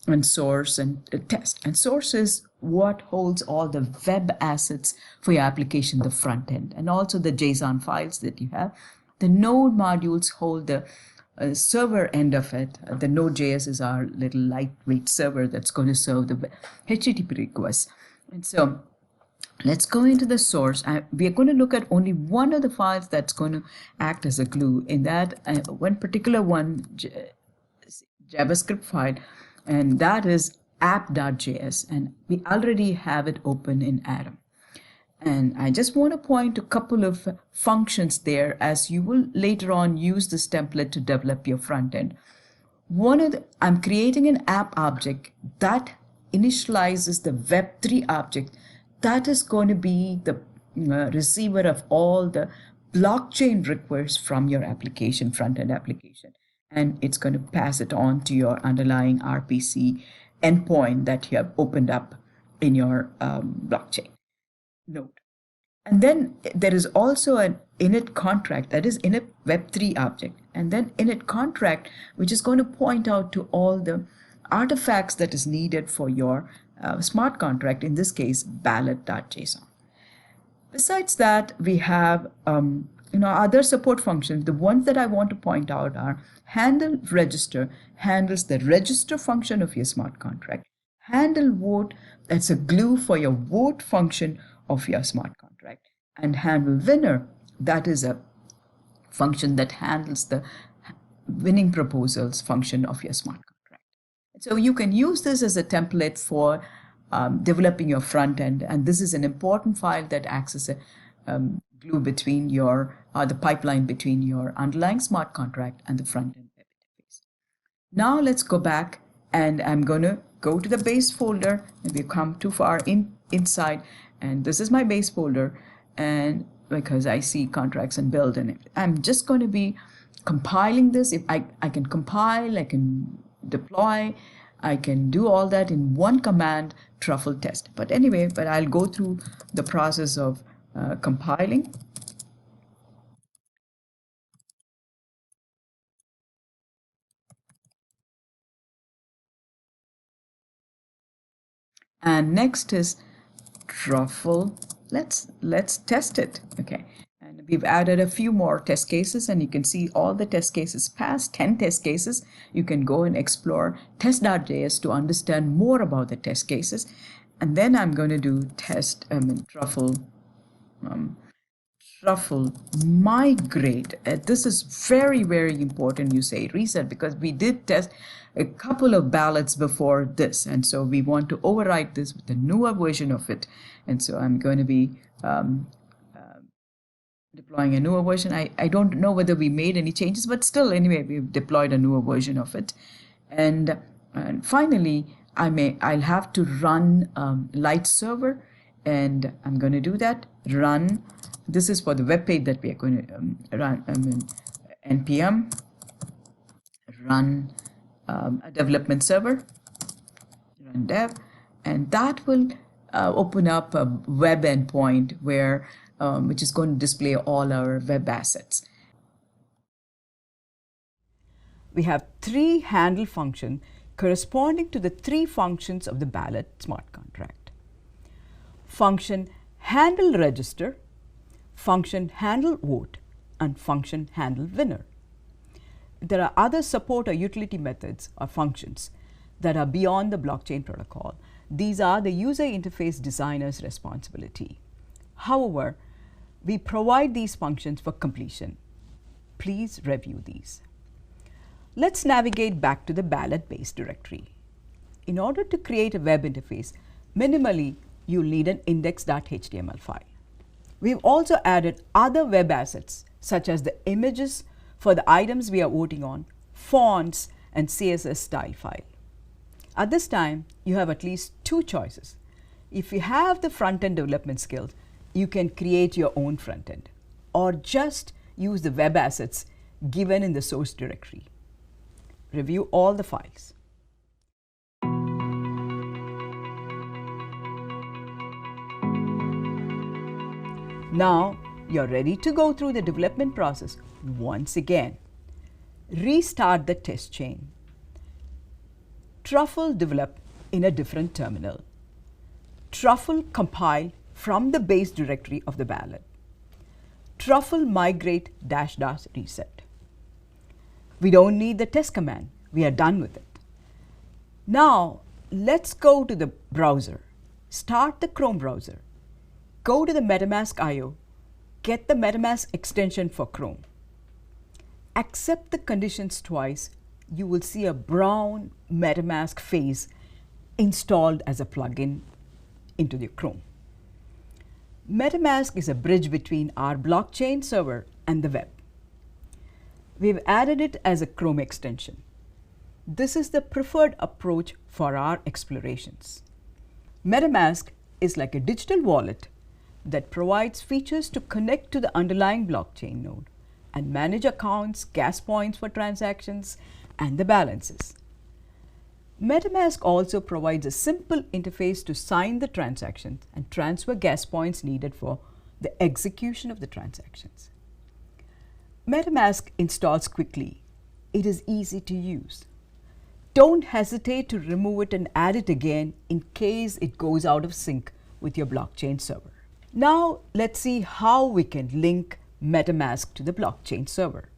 and source, and test. And source is what holds all the web assets for your application, the front end, and also the JSON files that you have. The node modules hold the server end of it. The Node.js is our little lightweight server that's going to serve the HTTP requests. And so let's go into the source. We are going to look at only one of the files that's going to act as a glue. In that one particular one, JavaScript file, and that is app.js, and we already have it open in Atom. And I just want to point to a couple of functions there, as you will later on use this template to develop your front end. I'm creating an app object that initializes the Web3 object that is going to be the receiver of all the blockchain requests from your application, front-end application. And it's going to pass it on to your underlying RPC endpoint that you have opened up in your blockchain node. And then there is also an init contract, that is init Web3 object, and then init contract, which is going to point out to all the artifacts that is needed for your smart contract, in this case ballot.json. Besides that, we have other support functions. The ones that I want to point out are handle register, handles the register function of your smart contract. Handle vote, that's a glue for your vote function of your smart contract. And handle winner, that is a function that handles the winning proposals function of your smart contract. So you can use this as a template for developing your front end, and this is an important file that acts as a glue between the pipeline between your underlying smart contract and the front end web interface. Now let's go back, and I'm going to go to the base folder, and we've come too far inside, and this is my base folder, and because I see contracts and build in it, I'm just going to be compiling this. If I can compile, I can deploy, I can do all that in one command, truffle test. But anyway, I'll go through the process of compiling. And next is truffle. Let's test it. Okay. And we've added a few more test cases, and you can see all the test cases passed, 10 test cases. You can go and explore test.js to understand more about the test cases. And then I'm going to do truffle migrate. This is very, very important you say reset, because we did test a couple of ballots before this, and so we want to override this with a newer version of it. And so I'm going to be deploying a newer version. I don't know whether we made any changes, but still, anyway, we've deployed a newer version of it. And finally, I'll have to run light server, and I'm going to do that. Run. This is for the web page that we are going to run. npm run a development server. Run dev, and that will open up a web endpoint where which is going to display all our web assets. We have 3 handle functions corresponding to the 3 functions of the ballot smart contract. Function handle register, function handle vote, and function handle winner. There are other support or utility methods or functions that are beyond the blockchain protocol. These are the user interface designer's responsibility. However, we provide these functions for completion. Please review these. Let's navigate back to the ballot base directory. In order to create a web interface, minimally, you'll need an index.html file. We've also added other web assets, such as the images for the items we are voting on, fonts, and CSS style file. At this time, you have at least 2 choices. If you have the front-end development skills, you can create your own front-end, or just use the web assets given in the source directory. Review all the files. Now, you're ready to go through the development process once again. Restart the test chain. Truffle develop in a different terminal. Truffle compile from the base directory of the ballot. Truffle migrate -- reset. We don't need the test command. We are done with it. Now, let's go to the browser. Start the Chrome browser. Go to the MetaMask IO. Get the MetaMask extension for Chrome. Accept the conditions twice. You will see a brown MetaMask phase installed as a plugin into the Chrome. MetaMask is a bridge between our blockchain server and the web. We've added it as a Chrome extension. This is the preferred approach for our explorations. MetaMask is like a digital wallet that provides features to connect to the underlying blockchain node and manage accounts, gas points for transactions, and the balances. MetaMask also provides a simple interface to sign the transactions and transfer gas points needed for the execution of the transactions. MetaMask installs quickly. It is easy to use. Don't hesitate to remove it and add it again in case it goes out of sync with your blockchain server. Now let's see how we can link MetaMask to the blockchain server.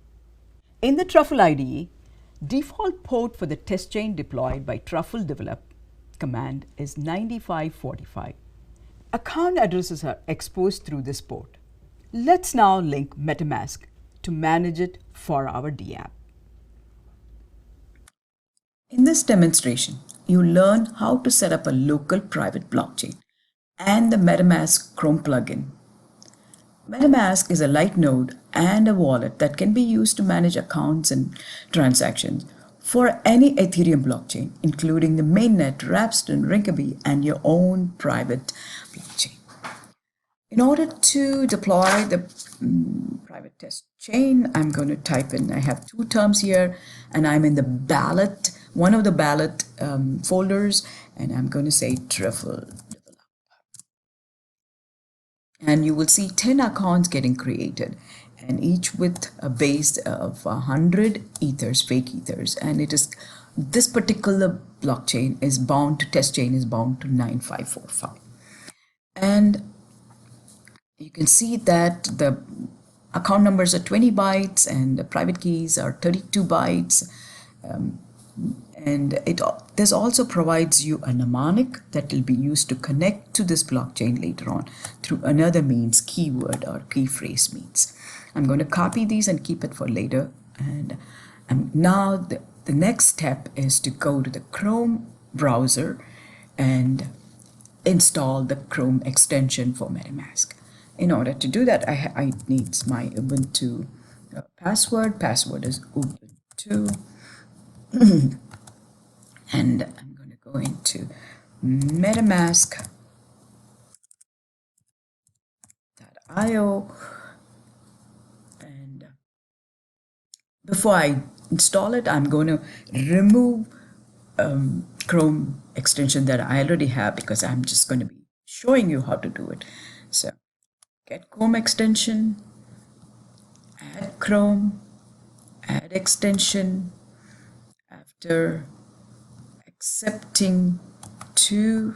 In the Truffle IDE, default port for the test chain deployed by Truffle develop command is 9545. Account addresses are exposed through this port. Let's now link MetaMask to manage it for our Dapp. In this demonstration, you learn how to set up a local private blockchain and the MetaMask Chrome plugin. MetaMask is a light node and a wallet that can be used to manage accounts and transactions for any Ethereum blockchain, including the mainnet, Rapston, Rinkeby, and your own private blockchain. In order to deploy the private test chain, I'm going to type in, I have 2 terms here, and I'm in the ballot, one of the ballot folders, and I'm going to say Truffle develop. And you will see 10 accounts getting created, and each with a base of 100 ethers, fake ethers, and it is this particular blockchain is bound to test chain is bound to 9545. And you can see that the account numbers are 20 bytes and the private keys are 32 bytes. And this also provides you a mnemonic that will be used to connect to this blockchain later on through another means, keyword or key phrase means. I'm going to copy these and keep it for later. And now the next step is to go to the Chrome browser and install the Chrome extension for MetaMask. In order to do that, I need my Ubuntu password. Password is Ubuntu. And I'm going to go into MetaMask.io. And before I install it, I'm going to remove Chrome extension that I already have, because I'm just going to be showing you how to do it. So get Chrome extension, add Chrome, add extension. After accepting to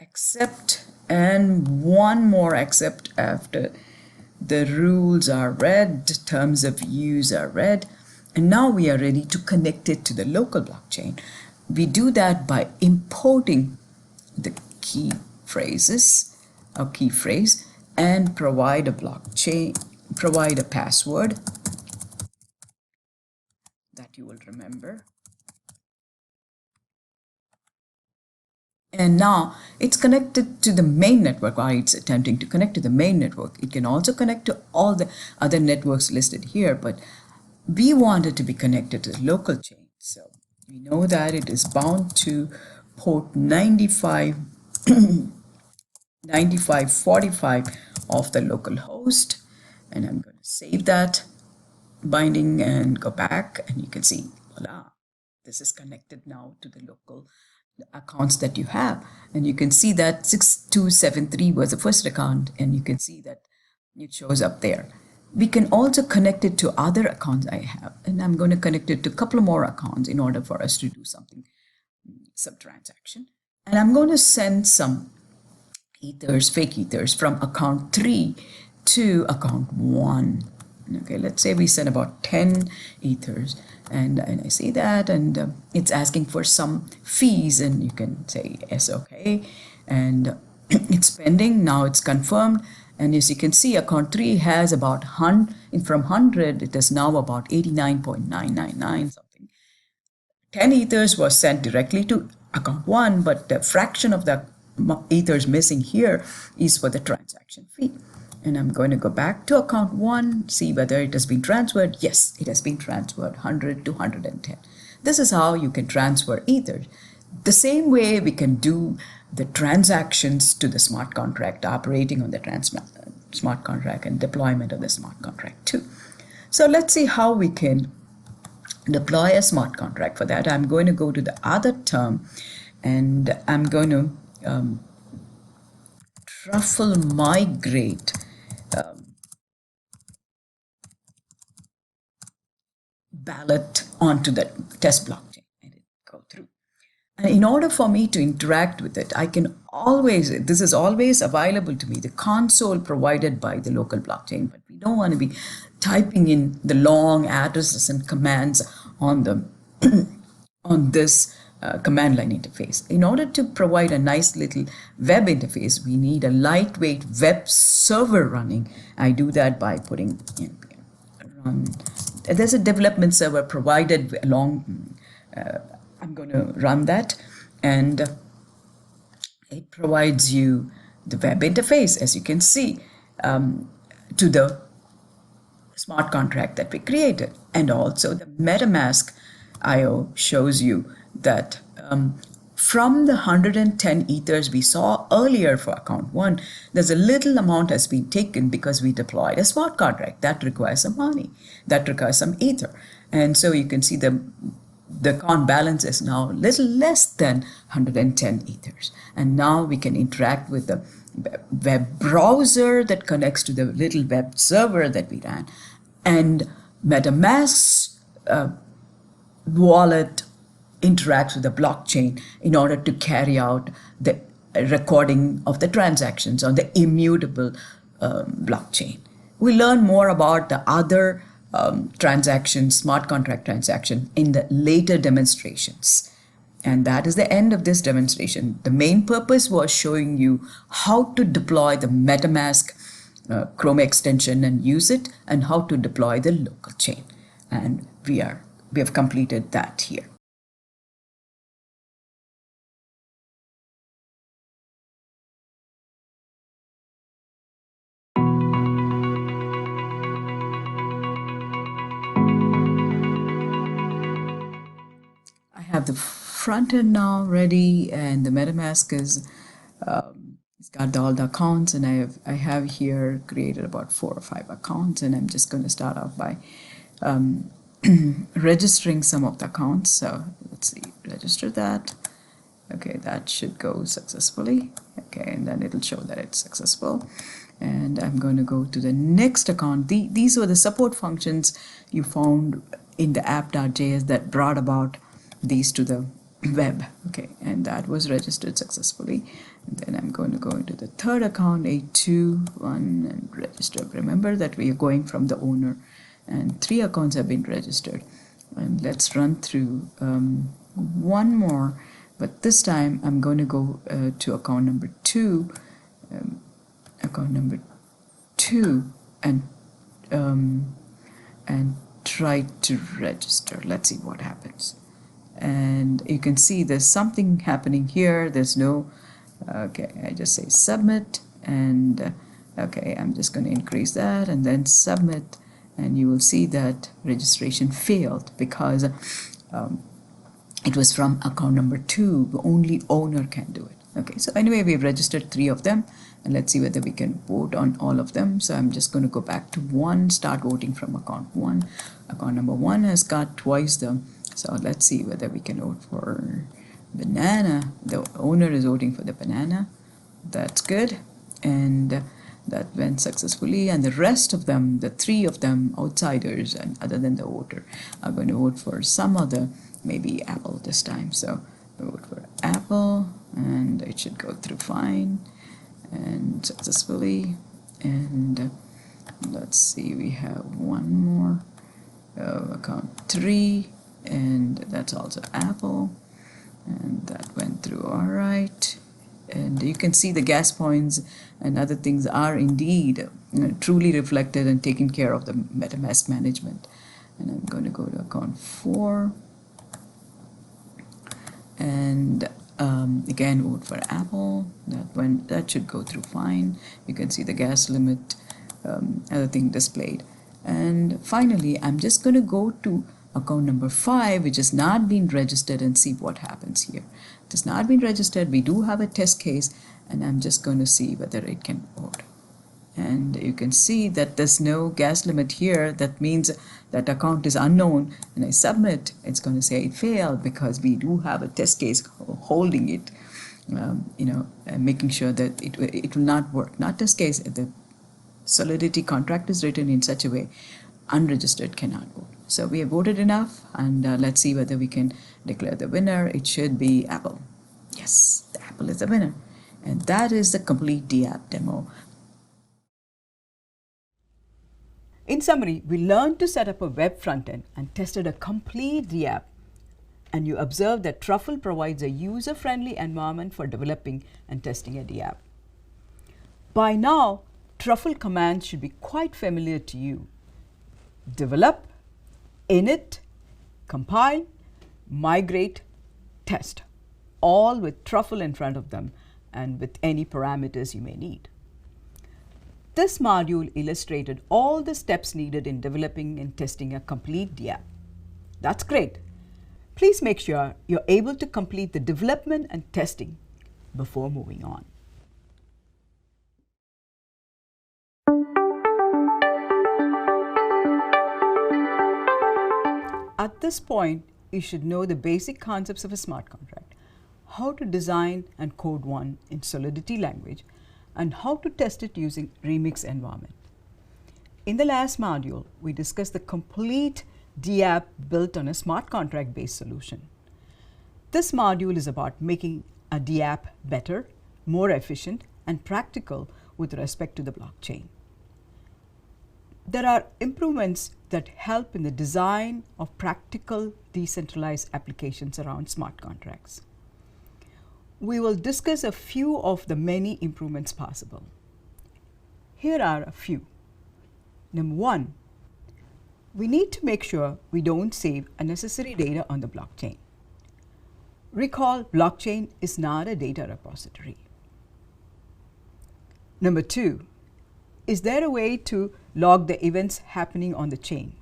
accept, and one more accept after the rules are read, terms of use are read, and now we are ready to connect it to the local blockchain. We do that by importing the key phrases or key phrase and provide a password that you will remember. And now it's connected to the main network, or it's attempting to connect to the main network. It can also connect to all the other networks listed here, but we want it to be connected to the local chain. So we know that it is bound to port 9545 of the local host. And I'm going to save that binding and go back, and you can see, voila, this is connected now to the local accounts that you have. And you can see that 6273 was the first account, and you can see that it shows up there. We can also connect it to other accounts I have, and I'm going to connect it to a couple more accounts in order for us to do some transaction. And I'm going to send some ethers, fake ethers, from account 3 to account 1. Okay, let's say we send about 10 ethers, and I see that, and it's asking for some fees, and you can say yes, okay, and it's pending. Now it's confirmed, and as you can see, account 3 has about from 100, it is now about 89.999 something. 10 ethers was sent directly to account 1, but the fraction of the ethers missing here is for the transaction fee. And I'm going to go back to account 1, see whether it has been transferred. Yes, it has been transferred, 100 to 110. This is how you can transfer ethers. The same way we can do the transactions to the smart contract, operating on the smart contract, and deployment of the smart contract too. So let's see how we can deploy a smart contract. For that, I'm going to go to the other term, and I'm going to Truffle migrate ballot onto the test blockchain, and it go through. And in order for me to interact with it, I can always, this is always available to me, the console provided by the local blockchain, but we don't want to be typing in the long addresses and commands on the on this command line interface. In order to provide a nice little web interface, we need a lightweight web server running. I do that by putting run. There's a development server provided along. I'm going to run that, and it provides you the web interface, as you can see, to the smart contract that we created. And also the MetaMask IO shows you that from the 110 ethers we saw earlier for account 1, there's a little amount has been taken because we deployed a smart contract that requires some money, that requires some ether. And so you can see the account balance is now a little less than 110 ethers. And now we can interact with the web browser that connects to the little web server that we ran, and MetaMask's wallet interacts with the blockchain in order to carry out the recording of the transactions on the immutable blockchain. We'll learn more about the other transactions, smart contract transaction, in the later demonstrations. And that is the end of this demonstration. The main purpose was showing you how to deploy the MetaMask Chrome extension and use it, and how to deploy the local chain. And we have completed that here. have the front end now ready, and the MetaMask is it's got all the accounts, and I have here created about 4 or 5 accounts, and I'm just going to start off by registering some of the accounts. So let's see, register that. Okay, that should go successfully. Okay, and then it'll show that it's successful. And I'm going to go to the next account. These were the support functions you found in the app.js that brought about these to the web. Okay, and that was registered successfully. And then I'm going to go into the third account, 821, and register. Remember that we are going from the owner, and 3 accounts have been registered. And let's run through one more, but this time I'm going to go to account number 2, and try to register. Let's see what happens. And you can see there's something happening here. There's no, okay, I just say submit, and okay, I'm just going to increase that and then submit, and you will see that registration failed because it was from account number 2. Only owner can do it. Okay, so anyway, we've registered 3 of them, and let's see whether we can vote on all of them. So I'm just going to go back to 1, start voting from account 1. Account number 1 has got twice the, so let's see whether we can vote for banana. The owner is voting for the banana. That's good, and that went successfully. And the rest of them, the 3 of them, outsiders and other than the voter, are going to vote for some other, maybe Apple this time. So we vote for Apple, and it should go through fine and successfully. And let's see, we have one more, account 3, and that's also Apple, and that went through all right. And you can see the gas points and other things are indeed truly reflected and taken care of the MetaMask management. And I'm going to go to account 4, and again vote for Apple. That should go through fine. You can see the gas limit, other thing displayed. And finally, I'm just going to go to account number 5, which has not been registered, and see what happens here. It has not been registered. We do have a test case, and I'm just going to see whether it can vote. And you can see that there's no gas limit here. That means that account is unknown, and I submit, it's going to say it failed because we do have a test case holding it, making sure that it will not work. Not test case, the Solidity contract is written in such a way unregistered cannot vote. So we have voted enough, and let's see whether we can declare the winner. It should be Apple. Yes, the Apple is the winner. And that is the complete Dapp demo. In summary, we learned to set up a web frontend and tested a complete Dapp. And you observed that Truffle provides a user-friendly environment for developing and testing a Dapp. By now, Truffle commands should be quite familiar to you. Develop, init, compile, migrate, test, all with Truffle in front of them and with any parameters you may need. This module illustrated all the steps needed in developing and testing a complete Dapp. That's great. Please make sure you're able to complete the development and testing before moving on. At this point, you should know the basic concepts of a smart contract, how to design and code one in Solidity language, and how to test it using Remix environment. In the last module, we discussed the complete Dapp built on a smart contract-based solution. This module is about making a Dapp better, more efficient, and practical with respect to the blockchain. There are improvements that help in the design of practical decentralized applications around smart contracts. We will discuss a few of the many improvements possible. Here are a few. Number 1, we need to make sure we don't save unnecessary data on the blockchain. Recall, blockchain is not a data repository. Number 2, is there a way to log the events happening on the chain?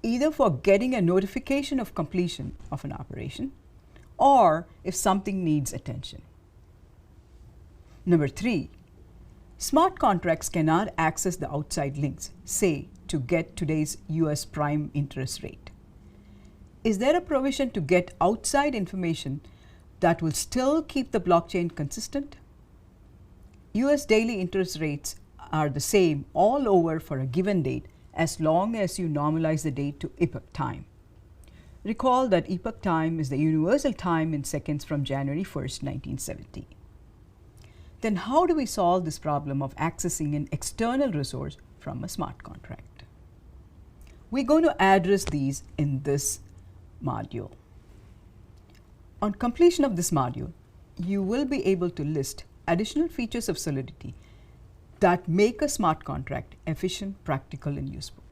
either for getting a notification of completion of an operation or if something needs attention. Number 3, smart contracts cannot access the outside links, say, to get today's US prime interest rate. Is there a provision to get outside information that will still keep the blockchain consistent? US daily interest rates are the same all over for a given date as long as you normalize the date to epoch time. Recall that epoch time is the universal time in seconds from January 1st, 1970. Then how do we solve this problem of accessing an external resource from a smart contract? We're going to address these in this module. On completion of this module, you will be able to list additional features of Solidity that make a smart contract efficient, practical, and useful.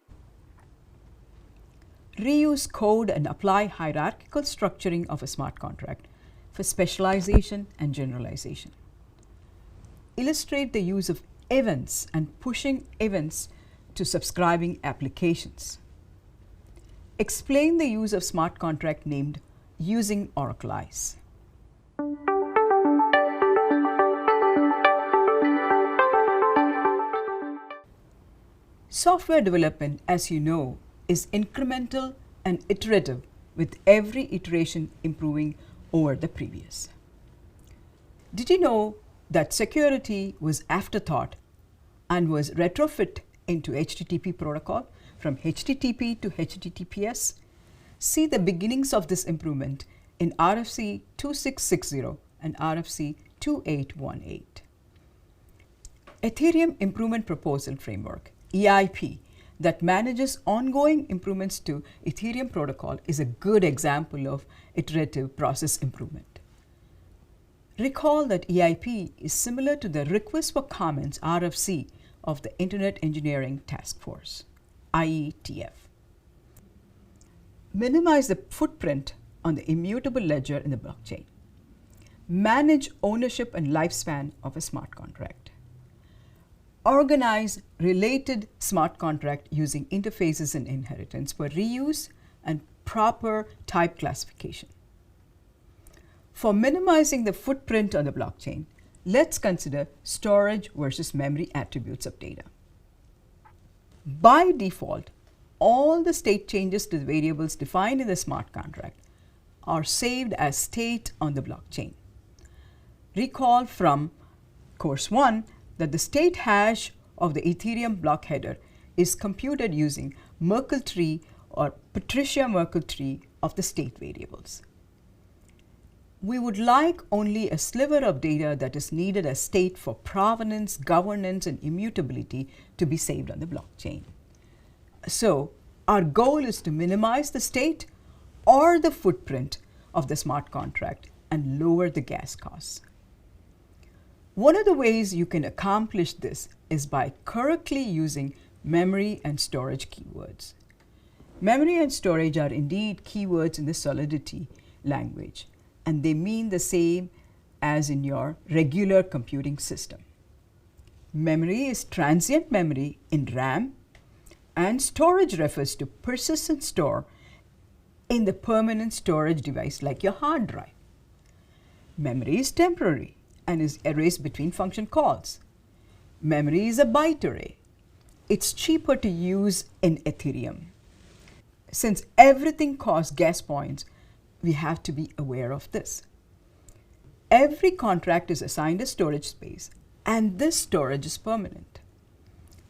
Reuse code and apply hierarchical structuring of a smart contract for specialization and generalization. Illustrate the use of events and pushing events to subscribing applications. Explain the use of smart contract named using Oracle ICE. Software development, as you know, is incremental and iterative, with every iteration improving over the previous. Did you know that security was afterthought and was retrofit into HTTP protocol from HTTP to HTTPS? See the beginnings of this improvement in RFC 2660 and RFC 2818. Ethereum Improvement Proposal Framework, EIP, that manages ongoing improvements to Ethereum protocol is a good example of iterative process improvement. Recall that EIP is similar to the Request for Comments RFC of the Internet Engineering Task Force, IETF. Minimize the footprint on the immutable ledger in the blockchain. Manage ownership and lifespan of a smart contract. Organize related smart contract using interfaces and inheritance for reuse and proper type classification. For minimizing the footprint on the blockchain, let's consider storage versus memory attributes of data. By default, all the state changes to the variables defined in the smart contract are saved as state on the blockchain. Recall from course 1 that the state hash of the Ethereum block header is computed using Merkle tree or Patricia Merkle tree of the state variables. We would like only a sliver of data that is needed as state for provenance, governance, and immutability to be saved on the blockchain. So our goal is to minimize the state or the footprint of the smart contract and lower the gas costs. One of the ways you can accomplish this is by correctly using memory and storage keywords. Memory and storage are indeed keywords in the Solidity language, and they mean the same as in your regular computing system. Memory is transient memory in RAM, and storage refers to persistent store in the permanent storage device like your hard drive. Memory is temporary and is erased between function calls. Memory is a byte array. It's cheaper to use in Ethereum. Since everything costs gas points, we have to be aware of this. Every contract is assigned a storage space, and this storage is permanent.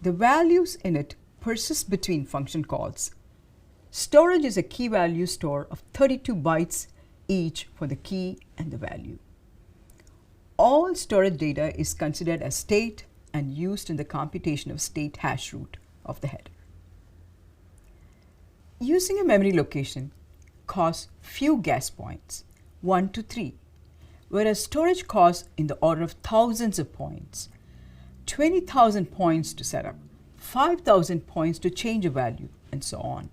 The values in it persist between function calls. Storage is a key value store of 32 bytes each for the key and the value. All storage data is considered as state and used in the computation of state hash root of the header. Using a memory location costs few gas points, 1 to 3, whereas storage costs in the order of thousands of points, 20,000 points to set up, 5,000 points to change a value, and so on.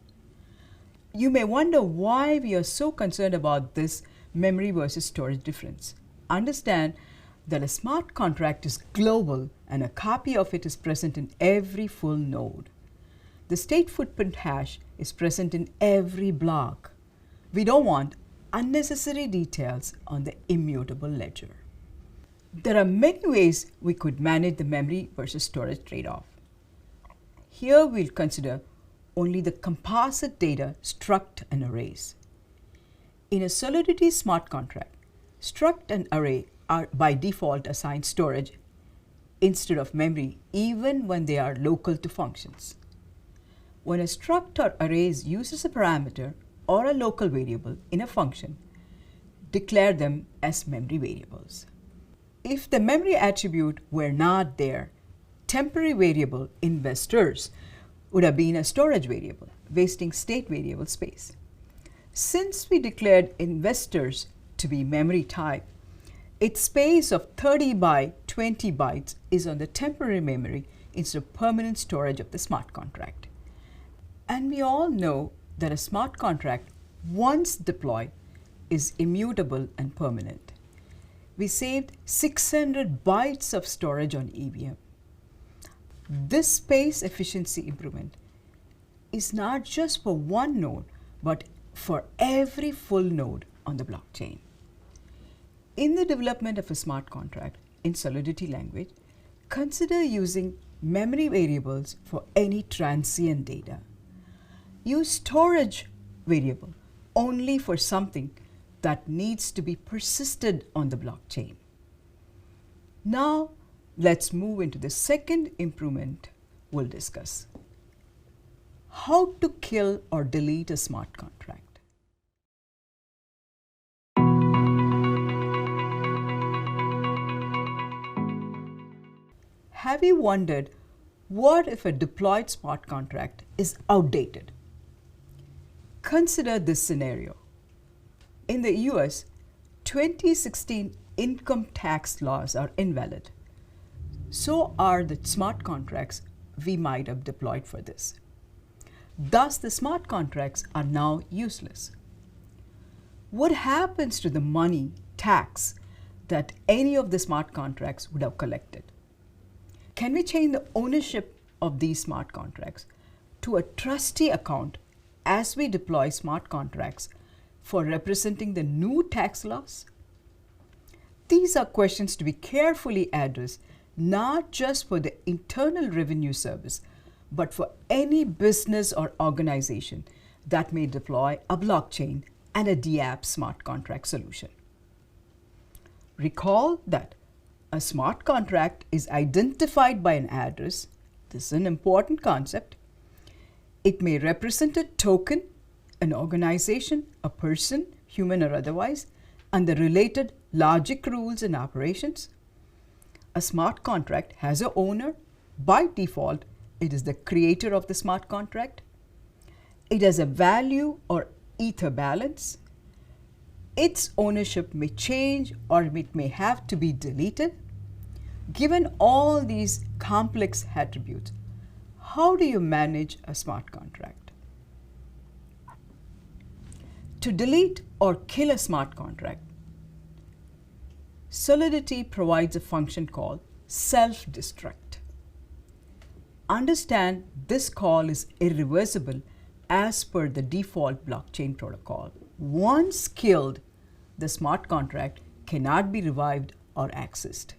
You may wonder why we are so concerned about this memory versus storage difference. Understand that a smart contract is global and a copy of it is present in every full node. The state footprint hash is present in every block. We don't want unnecessary details on the immutable ledger. There are many ways we could manage the memory versus storage trade-off. Here we'll consider only the composite data struct and arrays. In a Solidity smart contract, struct and array are by default assigned storage instead of memory, even when they are local to functions. When a struct or array uses a parameter or a local variable in a function, declare them as memory variables. If the memory attribute were not there, temporary variable investors would have been a storage variable, wasting state variable space. Since we declared investors to be memory type, its space of 30 by 20 bytes is on the temporary memory instead of permanent storage of the smart contract. And we all know that a smart contract, once deployed, is immutable and permanent. We saved 600 bytes of storage on EVM. This space efficiency improvement is not just for one node, but for every full node on the blockchain. In the development of a smart contract in Solidity language, consider using memory variables for any transient data. Use storage variable only for something that needs to be persisted on the blockchain. Now, let's move into the second improvement we'll discuss. How to kill or delete a smart contract. Have you wondered, what if a deployed smart contract is outdated? Consider this scenario. In the US, 2016 income tax laws are invalid. So are the smart contracts we might have deployed for this. Thus, the smart contracts are now useless. What happens to the money, tax, that any of the smart contracts would have collected? Can we change the ownership of these smart contracts to a trustee account as we deploy smart contracts for representing the new tax laws? These are questions to be carefully addressed, not just for the Internal Revenue Service, but for any business or organization that may deploy a blockchain and a Dapp smart contract solution. Recall that a smart contract is identified by an address. This is an important concept. It may represent a token, an organization, a person, human or otherwise, and the related logic rules and operations. A smart contract has an owner. By default, it is the creator of the smart contract. It has a value or ether balance. Its ownership may change or it may have to be deleted. Given all these complex attributes, how do you manage a smart contract? To delete or kill a smart contract, Solidity provides a function called self-destruct. Understand this call is irreversible as per the default blockchain protocol. Once killed, the smart contract cannot be revived or accessed.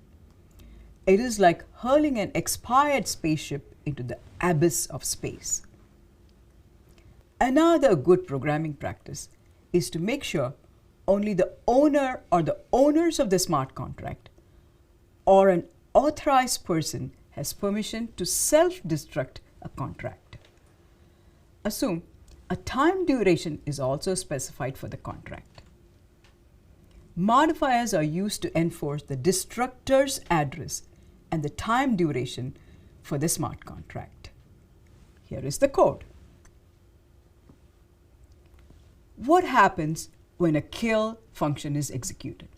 It is like hurling an expired spaceship into the abyss of space. Another good programming practice is to make sure only the owner or the owners of the smart contract or an authorized person has permission to self-destruct a contract. Assume a time duration is also specified for the contract. Modifiers are used to enforce the destructor's address and the time duration for the smart contract. Here is the code. What happens when a kill function is executed?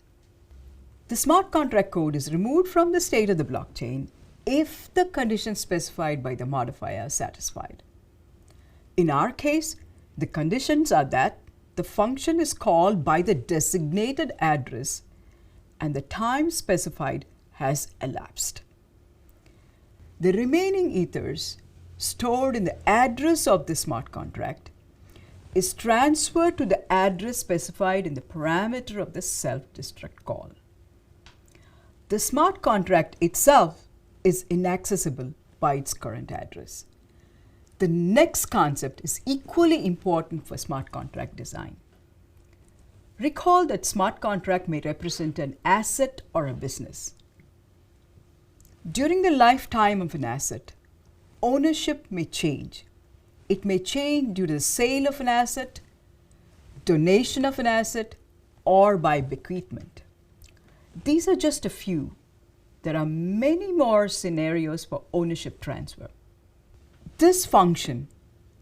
The smart contract code is removed from the state of the blockchain if the conditions specified by the modifier are satisfied. In our case, the conditions are that the function is called by the designated address and the time specified has elapsed. The remaining ethers stored in the address of the smart contract is transferred to the address specified in the parameter of the self-destruct call. The smart contract itself is inaccessible by its current address. The next concept is equally important for smart contract design. Recall that smart contract may represent an asset or a business. During the lifetime of an asset, ownership may change. It may change due to the sale of an asset, donation of an asset, or by bequeathment. These are just a few. There are many more scenarios for ownership transfer. This function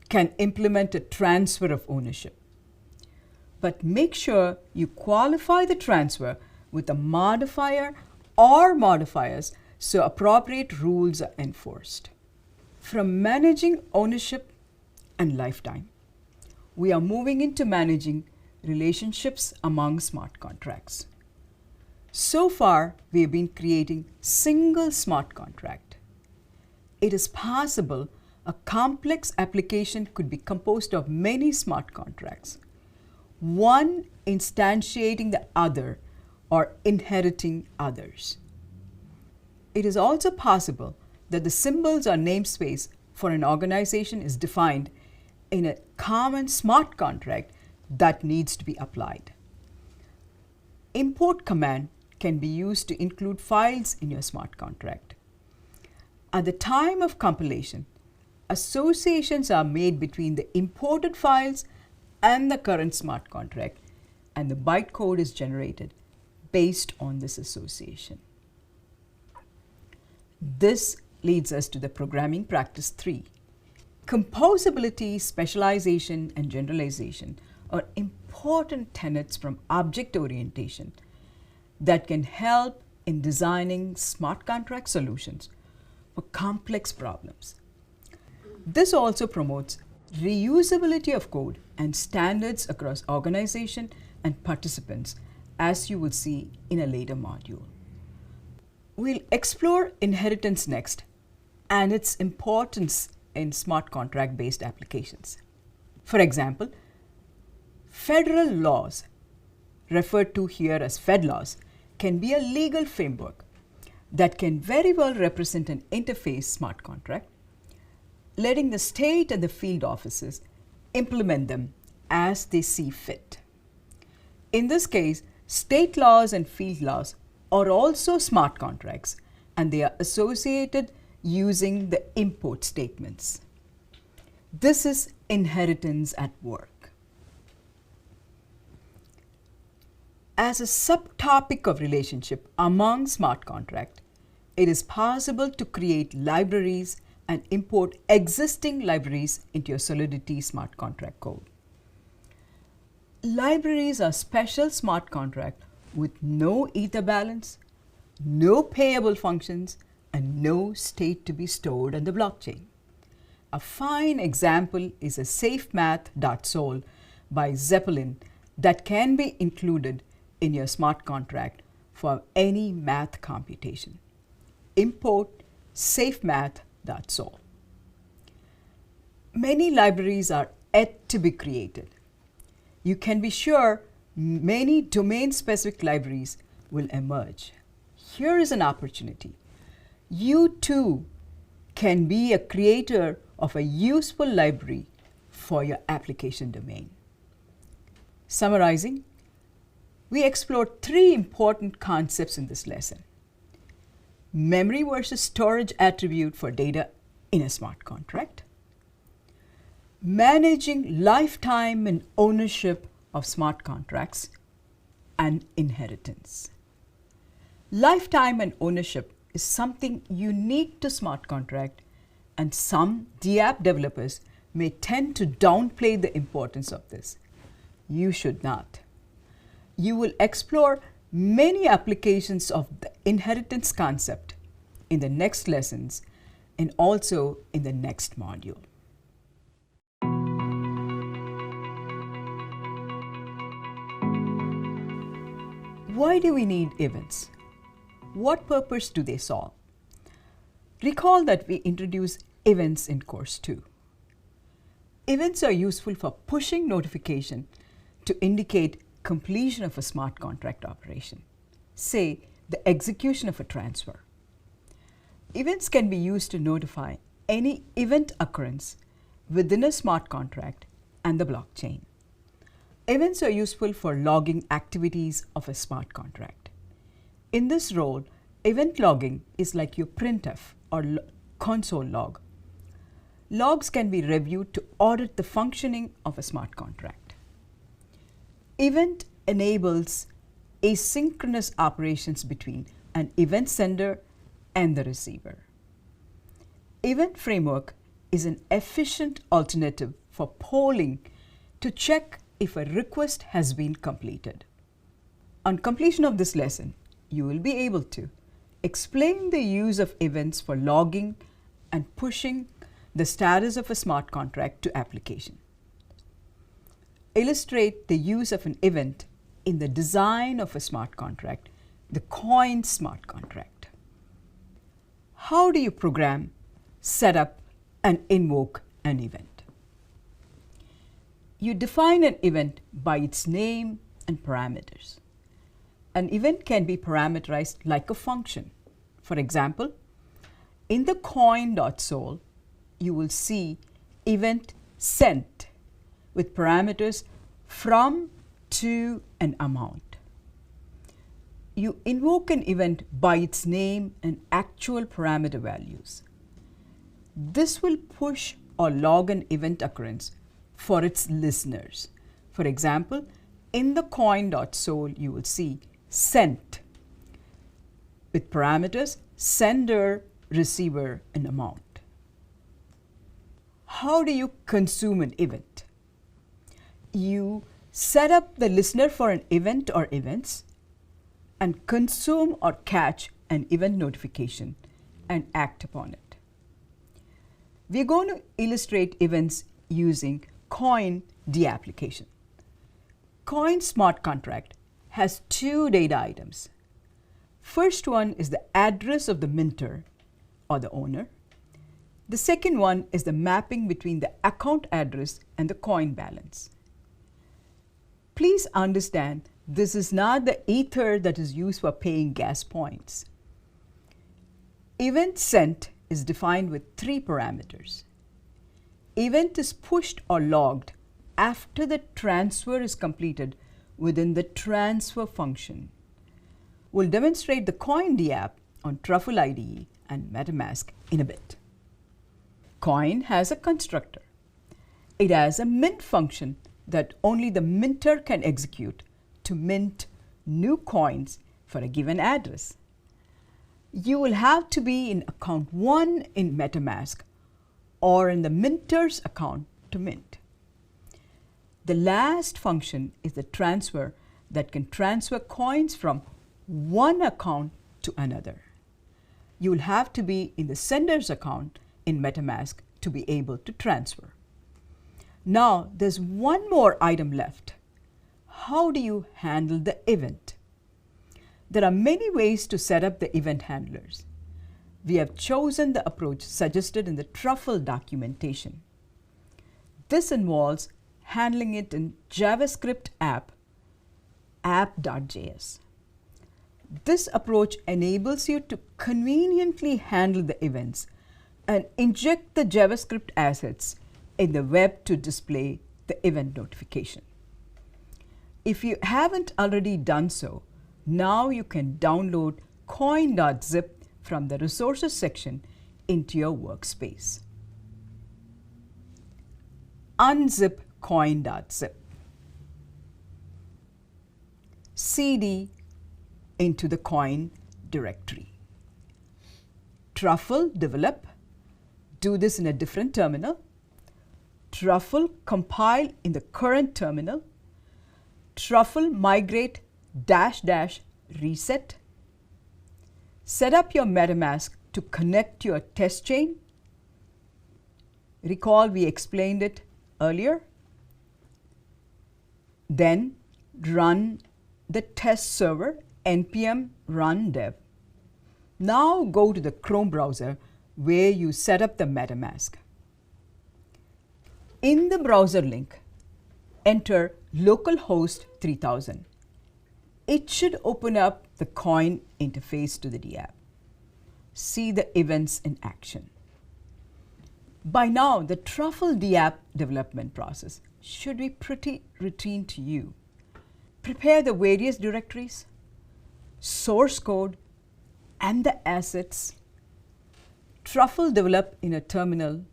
can implement a transfer of ownership. But make sure you qualify the transfer with a modifier or modifiers so appropriate rules are enforced. From managing ownership and lifetime, we are moving into managing relationships among smart contracts. So far, we have been creating single smart contract. It is possible a complex application could be composed of many smart contracts, one instantiating the other or inheriting others. It is also possible that the symbols or namespace for an organization is defined in a common smart contract that needs to be applied. Import command can be used to include files in your smart contract. At the time of compilation, associations are made between the imported files and the current smart contract, and the bytecode is generated based on this association. This leads us to the programming practice 3. Composability, specialization, and generalization are important tenets from object orientation that can help in designing smart contract solutions for complex problems. This also promotes reusability of code and standards across organization and participants, as you will see in a later module. We'll explore inheritance next and its importance in smart contract-based applications. For example, federal laws, referred to here as Fed laws, can be a legal framework that can very well represent an interface smart contract, letting the state and the field offices implement them as they see fit. In this case, state laws and field laws are also smart contracts, and they are associated using the import statements. This is inheritance at work. As a subtopic of relationship among smart contract, it is possible to create libraries and import existing libraries into your Solidity smart contract code. Libraries are special smart contract with no ether balance, no payable functions, and no state to be stored on the blockchain. A fine example is a safemath.sol by Zeppelin that can be included in your smart contract for any math computation. Import safemath.sol. Many libraries are yet to be created. You can be sure many domain-specific libraries will emerge. Here is an opportunity. You too can be a creator of a useful library for your application domain. Summarizing, we explored 3 important concepts in this lesson. Memory versus storage attribute for data in a smart contract. Managing lifetime and ownership of smart contracts, and inheritance. Lifetime and ownership is something unique to smart contract, and some Dapp developers may tend to downplay the importance of this. You should not. You will explore many applications of the inheritance concept in the next lessons and also in the next module. Why do we need events? What purpose do they solve? Recall that we introduced events in course 2. Events are useful for pushing notification to indicate completion of a smart contract operation, say the execution of a transfer. Events can be used to notify any event occurrence within a smart contract and the blockchain. Events are useful for logging activities of a smart contract. In this role, event logging is like your printf or console log. Logs can be reviewed to audit the functioning of a smart contract. Event enables asynchronous operations between an event sender and the receiver. Event framework is an efficient alternative for polling to check if a request has been completed. On completion of this lesson, you will be able to explain the use of events for logging and pushing the status of a smart contract to application. Illustrate the use of an event in the design of a smart contract, the coin smart contract. How do you program, set up, and invoke an event? You define an event by its name and parameters. An event can be parameterized like a function. For example, in the coin.sol, you will see event sent with parameters from, to, and amount. You invoke an event by its name and actual parameter values. This will push or log an event occurrence for its listeners. For example, in the coin.sol, you will see sent with parameters sender, receiver, and amount. How do you consume an event? You set up the listener for an event or events and consume or catch an event notification and act upon it. We're going to illustrate events using Coin application. Coin smart contract has two data items. First one is the address of the minter or the owner. The second one is the mapping between the account address and the coin balance. Please understand this is not the ether that is used for paying gas points. Event sent is defined with three parameters. Event is pushed or logged after the transfer is completed within the transfer function. We'll demonstrate the Coin Dapp on Truffle IDE and MetaMask in a bit. Coin has a constructor. It has a mint function that only the minter can execute to mint new coins for a given address. You will have to be in account 1 in MetaMask or in the minter's account to mint. The last function is the transfer that can transfer coins from one account to another. You will have to be in the sender's account in MetaMask to be able to transfer. Now, there's one more item left. How do you handle the event? There are many ways to set up the event handlers. We have chosen the approach suggested in the Truffle documentation. This involves handling it in JavaScript app.js. This approach enables you to conveniently handle the events and inject the JavaScript assets in the web to display the event notification. If you haven't already done so, now you can download coin.zip from the resources section into your workspace. Unzip coin.zip. cd into the coin directory. Truffle develop. Do this in a different terminal. Truffle compile in the current terminal. Truffle migrate -- reset. Set up your MetaMask to connect your test chain. Recall we explained it earlier. Then run the test server npm run dev. Now go to the Chrome browser where you set up the MetaMask. In the browser link, enter localhost 3000. It should open up the coin interface to the Dapp. See the events in action. By now, the Truffle Dapp development process should be pretty routine to you. Prepare the various directories, source code, and the assets. Truffle develop in a terminal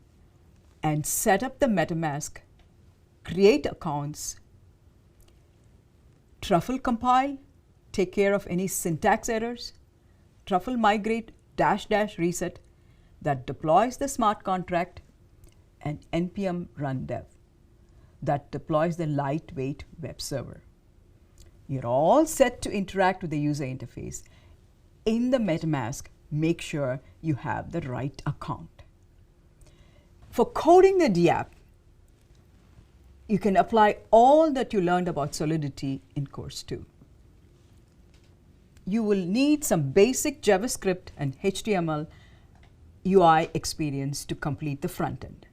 and set up the MetaMask, create accounts. Truffle compile, take care of any syntax errors. Truffle migrate -- reset that deploys the smart contract, and npm run dev that deploys the lightweight web server. You're all set to interact with the user interface. In the MetaMask, make sure you have the right account. For coding the Dapp, you can apply all that you learned about Solidity in course 2. You will need some basic JavaScript and HTML UI experience to complete the front end.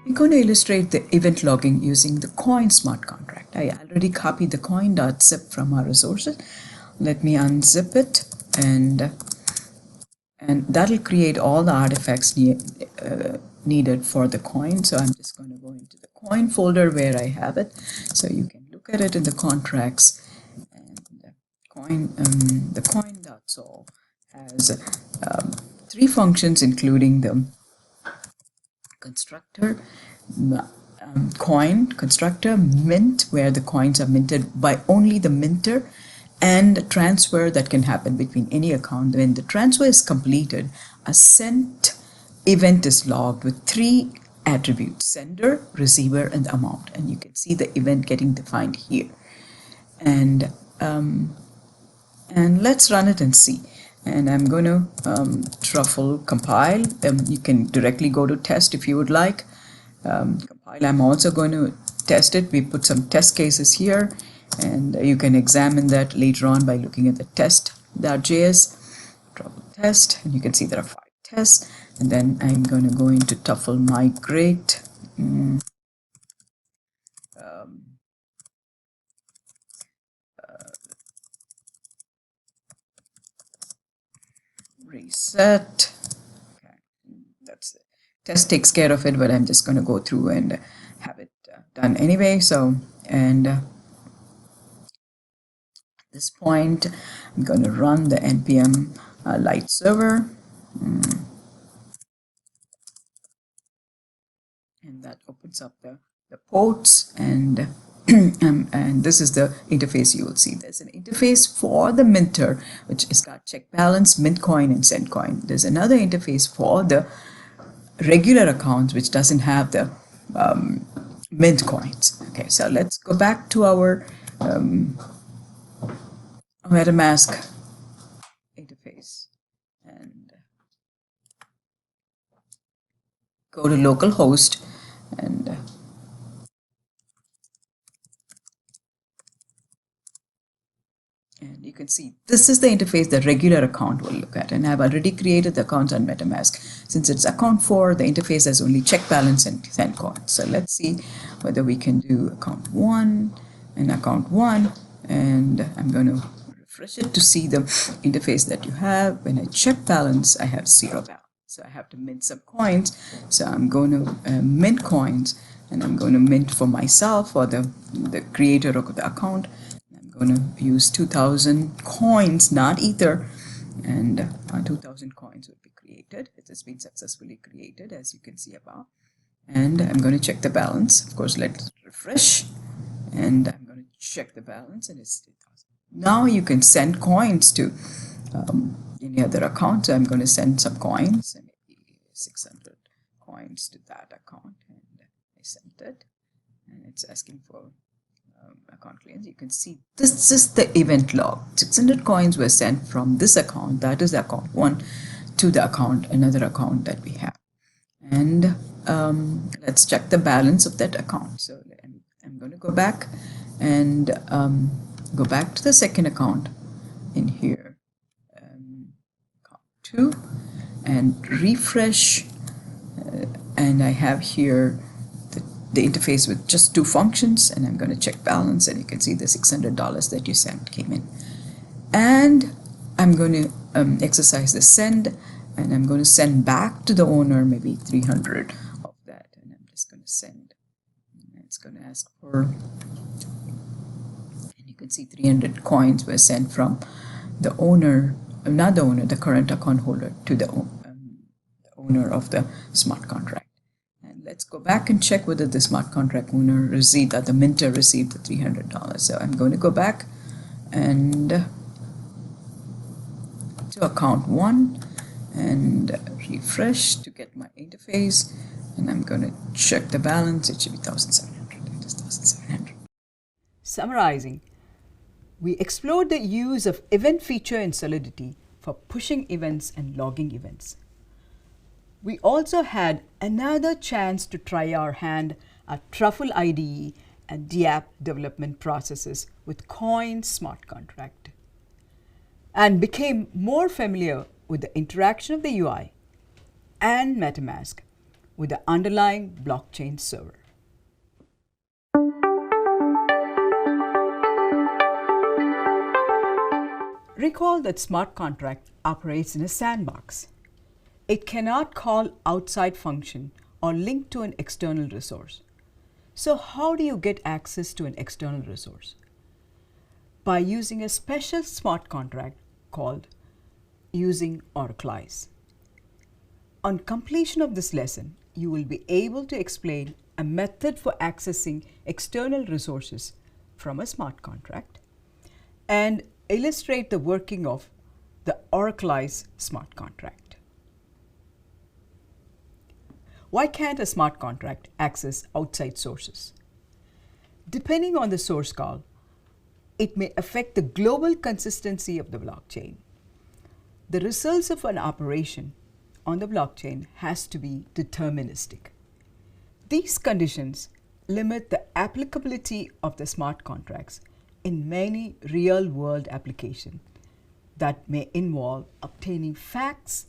We're going to illustrate the event logging using the coin smart contract. I already copied the coin.zip from our resources. Let me unzip it, and that'll create all the artifacts needed for the coin. So I'm just going to go into the coin folder where I have it, so you can look at it in the contracts. And the coin.sol has 3 functions, including the constructor, coin constructor, mint, where the coins are minted by only the minter, and transfer that can happen between any account. When the transfer is completed, a sent event is logged with 3 attributes: sender, receiver, and amount. And you can see the event getting defined here. And let's run it and see. And I'm going to Truffle compile. You can directly go to test if you would like. Compile. I'm also going to test it. We put some test cases here, and you can examine that later on by looking at the test.js. Truffle test, and you can see there are 5 tests. And then I'm going to go into Truffle migrate. Reset. Okay, that's it. Test takes care of it, but I'm just going to go through and have it done anyway. So, and at this point, I'm going to run the npm light server, and that opens up the ports, and and this is the interface you will see. There's an interface for the minter, which has got check balance, mint coin, and send coin. There's another interface for the regular accounts, which doesn't have the mint coins. Okay, so let's go back to our MetaMask interface and go to localhost, and you can see this is the interface the regular account will look at. And I've already created the account on MetaMask. Since it's account 4, the interface has only check balance and send coin. So let's see whether we can do account 1 and account 1. And I'm going to refresh it to see the interface that you have. When I check balance, I have 0 balance. So I have to mint some coins. So I'm going to mint coins, and I'm going to mint for myself or the creator of the account. I'm going to use 2,000 coins, not Ether, and 2,000 coins will be created. It has been successfully created, as you can see above. And I'm going to check the balance. Of course, let's refresh, and I'm going to check the balance, and it's 2,000. Now you can send coins to any other account. So I'm going to send some coins, maybe 600 coins to that account, and I sent it, and it's asking for account claims. You can see this is the event log. 600 coins were sent from this account, that is account 1, to the account, another account that we have. And let's check the balance of that account. So I'm going to go back and go back to the second account in here. 2 and refresh. And I have here the interface with just 2 functions, and I'm going to check balance, and you can see the $600 that you sent came in. And I'm going to exercise the send, and I'm going to send back to the owner maybe 300 of that, and I'm just going to send. And it's going to ask for, and you can see 300 coins were sent from the owner, not the owner, the current account holder, to the owner of the smart contract. And let's go back and check whether the smart contract owner received, that the minter received the $300. So I'm going to go back and to account 1 and refresh to get my interface, and I'm going to check the balance. It should be 1,700. It is 1,700. Summarizing, we explored the use of event feature in Solidity for pushing events and logging events. We also had another chance to try our hand at Truffle IDE and Dapp development processes with Coin smart contract, and became more familiar with the interaction of the UI and MetaMask with the underlying blockchain server. Recall that smart contract operates in a sandbox. It cannot call outside function or link to an external resource. So how do you get access to an external resource? By using a special smart contract called using Oracleize. On completion of this lesson, you will be able to explain a method for accessing external resources from a smart contract and illustrate the working of the Oracleize smart contract. Why can't a smart contract access outside sources? Depending on the source call, it may affect the global consistency of the blockchain. The results of an operation on the blockchain has to be deterministic. These conditions limit the applicability of the smart contracts in many real-world applications that may involve obtaining facts,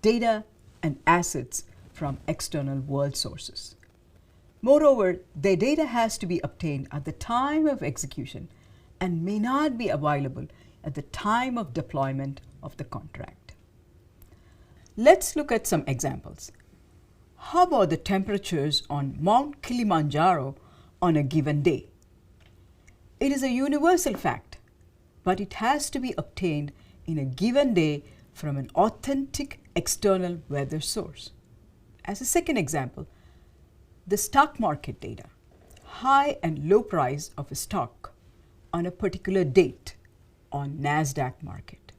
data, and assets from external world sources. Moreover, the data has to be obtained at the time of execution and may not be available at the time of deployment of the contract. Let's look at some examples. How about the temperatures on Mount Kilimanjaro on a given day? It is a universal fact, but it has to be obtained in a given day from an authentic external weather source. As a second example, the stock market data, high and low price of a stock on a particular date on NASDAQ market.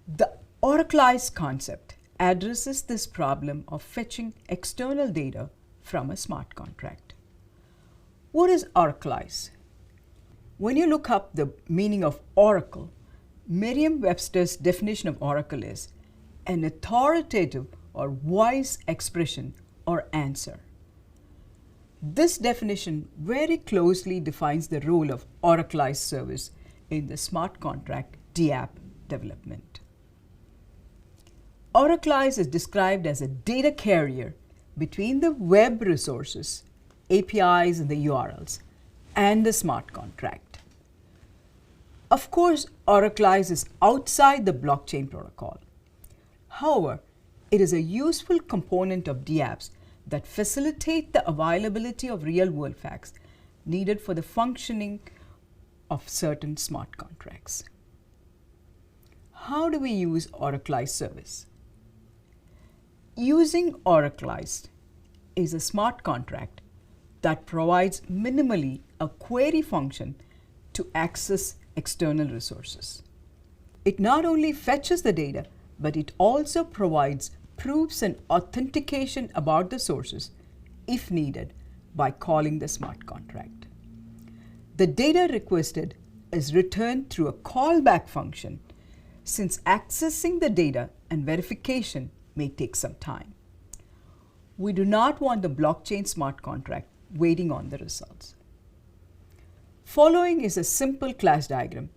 The Oracleize concept addresses this problem of fetching external data from a smart contract. What is Oracleize? When you look up the meaning of oracle, Merriam-Webster's definition of oracle is an authoritative or wise expression or answer. This definition very closely defines the role of Oracleize service in the smart contract Dapp development. Oracleize is described as a data carrier between the web resources, APIs and the URLs, and the smart contract. Of course, Oracleize is outside the blockchain protocol. However, it is a useful component of Dapps that facilitate the availability of real-world facts needed for the functioning of certain smart contracts. How do we use Oracleize service? Using Oracleize is a smart contract that provides minimally a query function to access external resources. It not only fetches the data, but it also provides proofs and authentication about the sources if needed by calling the smart contract. The data requested is returned through a callback function since accessing the data and verification may take some time. We do not want the blockchain smart contract waiting on the results. Following is a simple class diagram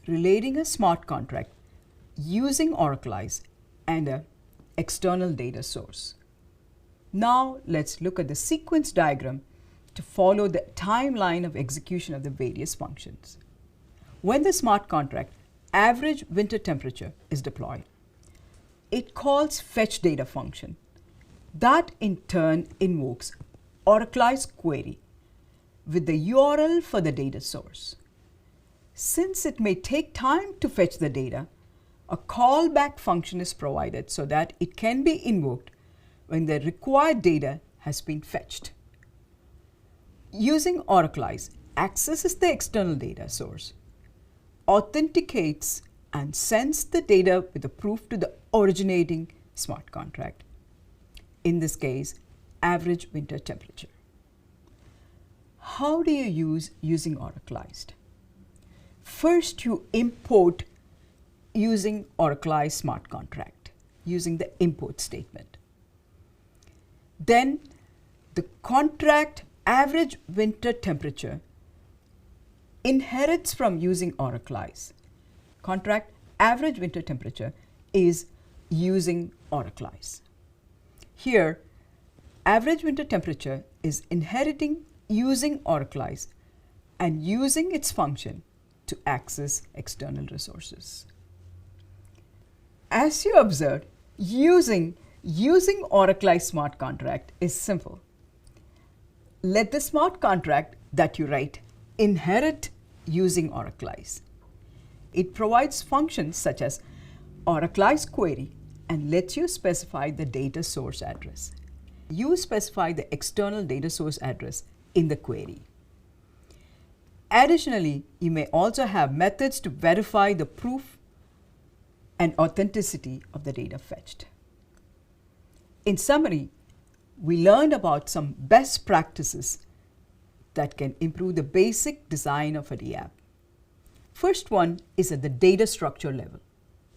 relating a smart contract using Oracleize and an external data source. Now let's look at the sequence diagram to follow the timeline of execution of the various functions. When the smart contract average winter temperature is deployed, it calls fetch data function. That in turn invokes Oracleized query with the URL for the data source. Since it may take time to fetch the data, a callback function is provided so that it can be invoked when the required data has been fetched. Using Oracleize accesses the external data source, authenticates and sends the data with a proof to the originating smart contract. In this case, average winter temperature. How do you use using Oracleized? First, you import using Oracleized smart contract using the import statement. Then the contract average winter temperature inherits from using Oracleized. Contract average winter temperature is using Oracleized. Here, average winter temperature is inheriting using Oracleized and using its function to access external resources. As you observed, using Oracleized smart contract is simple. Let the smart contract that you write inherit using Oracleized. It provides functions such as Oracleized query and lets you specify the data source address. You specify the external data source address in the query. Additionally, you may also have methods to verify the proof and authenticity of the data fetched. In summary, we learned about some best practices that can improve the basic design of a DApp. First one is at the data structure level,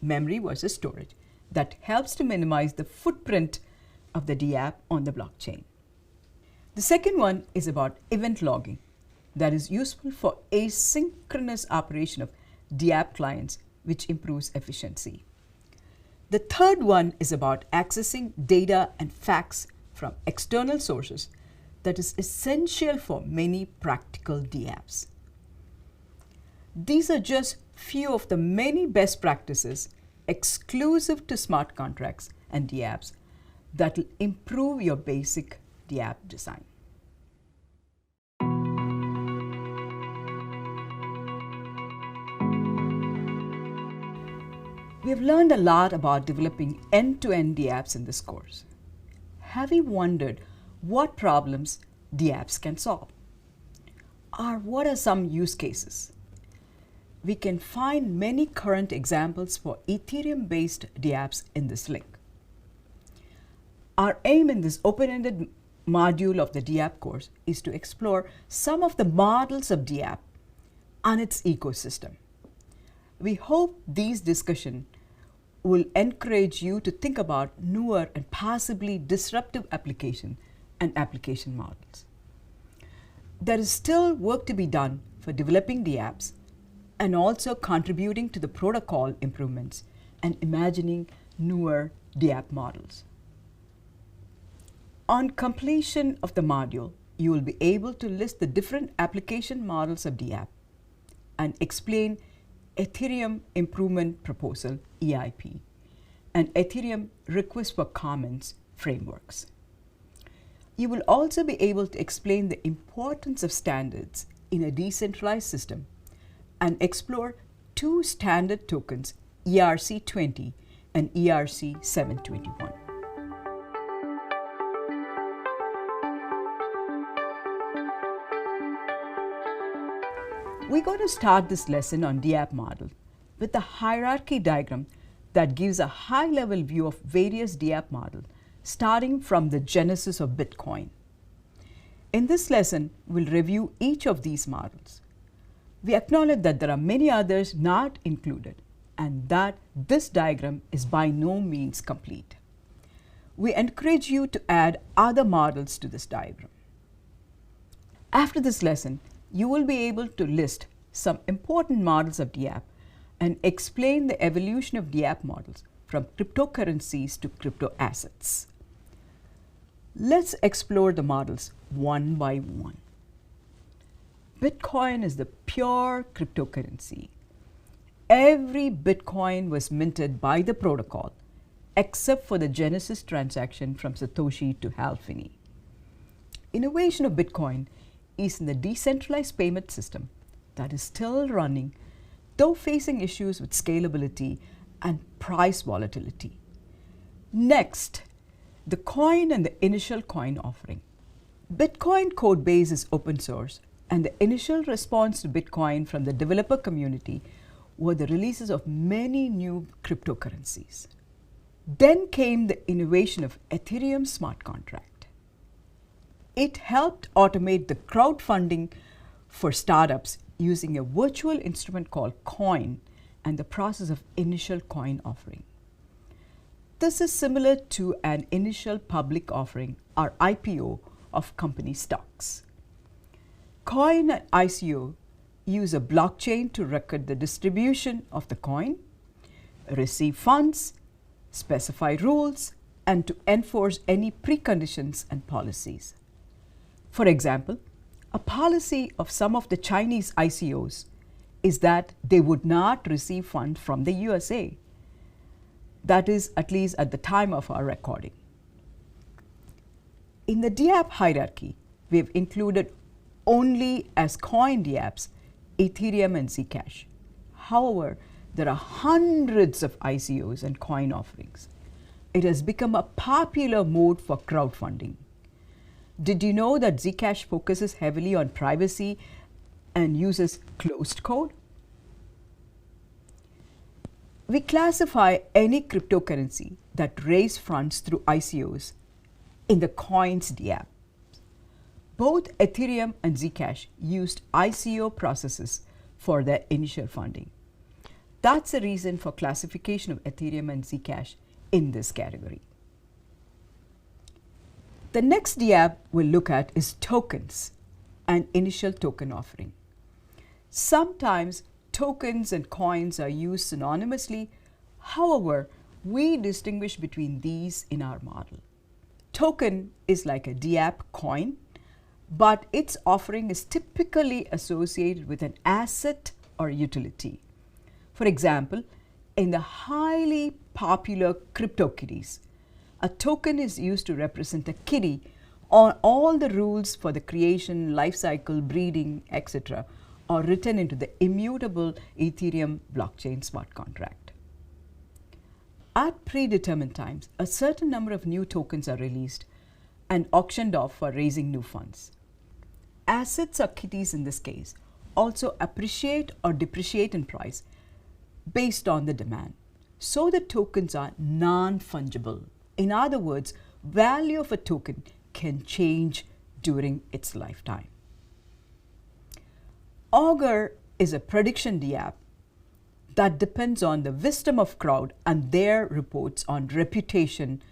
memory versus storage, that helps to minimize the footprint of the DApp on the blockchain. The second one is about event logging that is useful for asynchronous operation of Dapp clients, which improves efficiency. The third one is about accessing data and facts from external sources that is essential for many practical dApps. These are just few of the many best practices exclusive to smart contracts and dApps that will improve your basic dApp design. We have learned a lot about developing end-to-end dApps in this course. Have you wondered what problems dApps can solve? Or what are some use cases? We can find many current examples for Ethereum-based dApps in this link. Our aim in this open-ended module of the dApp course is to explore some of the models of dApp and its ecosystem. We hope these discussions will encourage you to think about newer and possibly disruptive application and application models. There is still work to be done for developing dApps and also contributing to the protocol improvements and imagining newer dApp models. On completion of the module, you will be able to list the different application models of dApp and explain Ethereum Improvement Proposal, EIP, and Ethereum Request for Comments frameworks. You will also be able to explain the importance of standards in a decentralized system and explore two standard tokens, ERC20 and ERC721. We're going to start this lesson on dApp model with a hierarchy diagram that gives a high-level view of various dApp models, starting from the genesis of Bitcoin. In this lesson, we'll review each of these models. We acknowledge that there are many others not included and that this diagram is by no means complete. We encourage you to add other models to this diagram. After this lesson, you will be able to list some important models of dApp and explain the evolution of dApp models from cryptocurrencies to crypto assets. Let's explore the models one by one. Bitcoin is the pure cryptocurrency. Every Bitcoin was minted by the protocol except for the Genesis transaction from Satoshi to Hal Finney. Innovation of Bitcoin is in the decentralized payment system that is still running, though facing issues with scalability and price volatility. Next, the coin and the initial coin offering. Bitcoin code base is open source, and the initial response to Bitcoin from the developer community were the releases of many new cryptocurrencies. Then came the innovation of Ethereum smart contract. It helped automate the crowdfunding for startups using a virtual instrument called coin and the process of initial coin offering. This is similar to an initial public offering or IPO of company stocks. Coin and ICO use a blockchain to record the distribution of the coin, receive funds, specify rules, and to enforce any preconditions and policies. For example, a policy of some of the Chinese ICOs is that they would not receive funds from the USA. That is, at least at the time of our recording. In the Dapp hierarchy, we have included only as coin Dapps Ethereum and Zcash. However, there are hundreds of ICOs and coin offerings. It has become a popular mode for crowdfunding. Did you know that Zcash focuses heavily on privacy and uses closed code? We classify any cryptocurrency that raise funds through ICOs in the coins Dapp. Both Ethereum and Zcash used ICO processes for their initial funding. That's the reason for classification of Ethereum and Zcash in this category. The next Dapp we'll look at is tokens and initial token offering. Sometimes tokens and coins are used synonymously. However, we distinguish between these in our model. Token is like a Dapp coin, but its offering is typically associated with an asset or utility. For example, in the highly popular CryptoKitties, a token is used to represent a kitty or all the rules for the creation, life cycle, breeding, etc. are written into the immutable Ethereum blockchain smart contract. At predetermined times, a certain number of new tokens are released and auctioned off for raising new funds. Assets or kitties in this case also appreciate or depreciate in price based on the demand. So the tokens are non-fungible. In other words, value of a token can change during its lifetime. Augur is a prediction Dapp that depends on the wisdom of crowd and their reports on reputation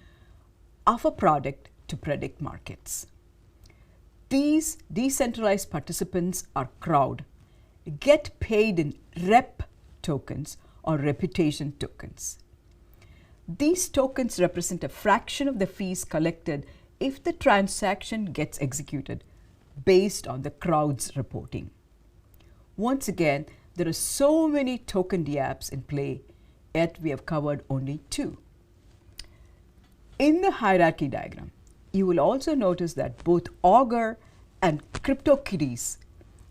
of a product to predict markets. These decentralized participants or crowd get paid in rep tokens or reputation tokens. These tokens represent a fraction of the fees collected if the transaction gets executed based on the crowd's reporting. Once again, there are so many token Dapps in play, yet we have covered only two. In the hierarchy diagram, you will also notice that both Augur and CryptoKitties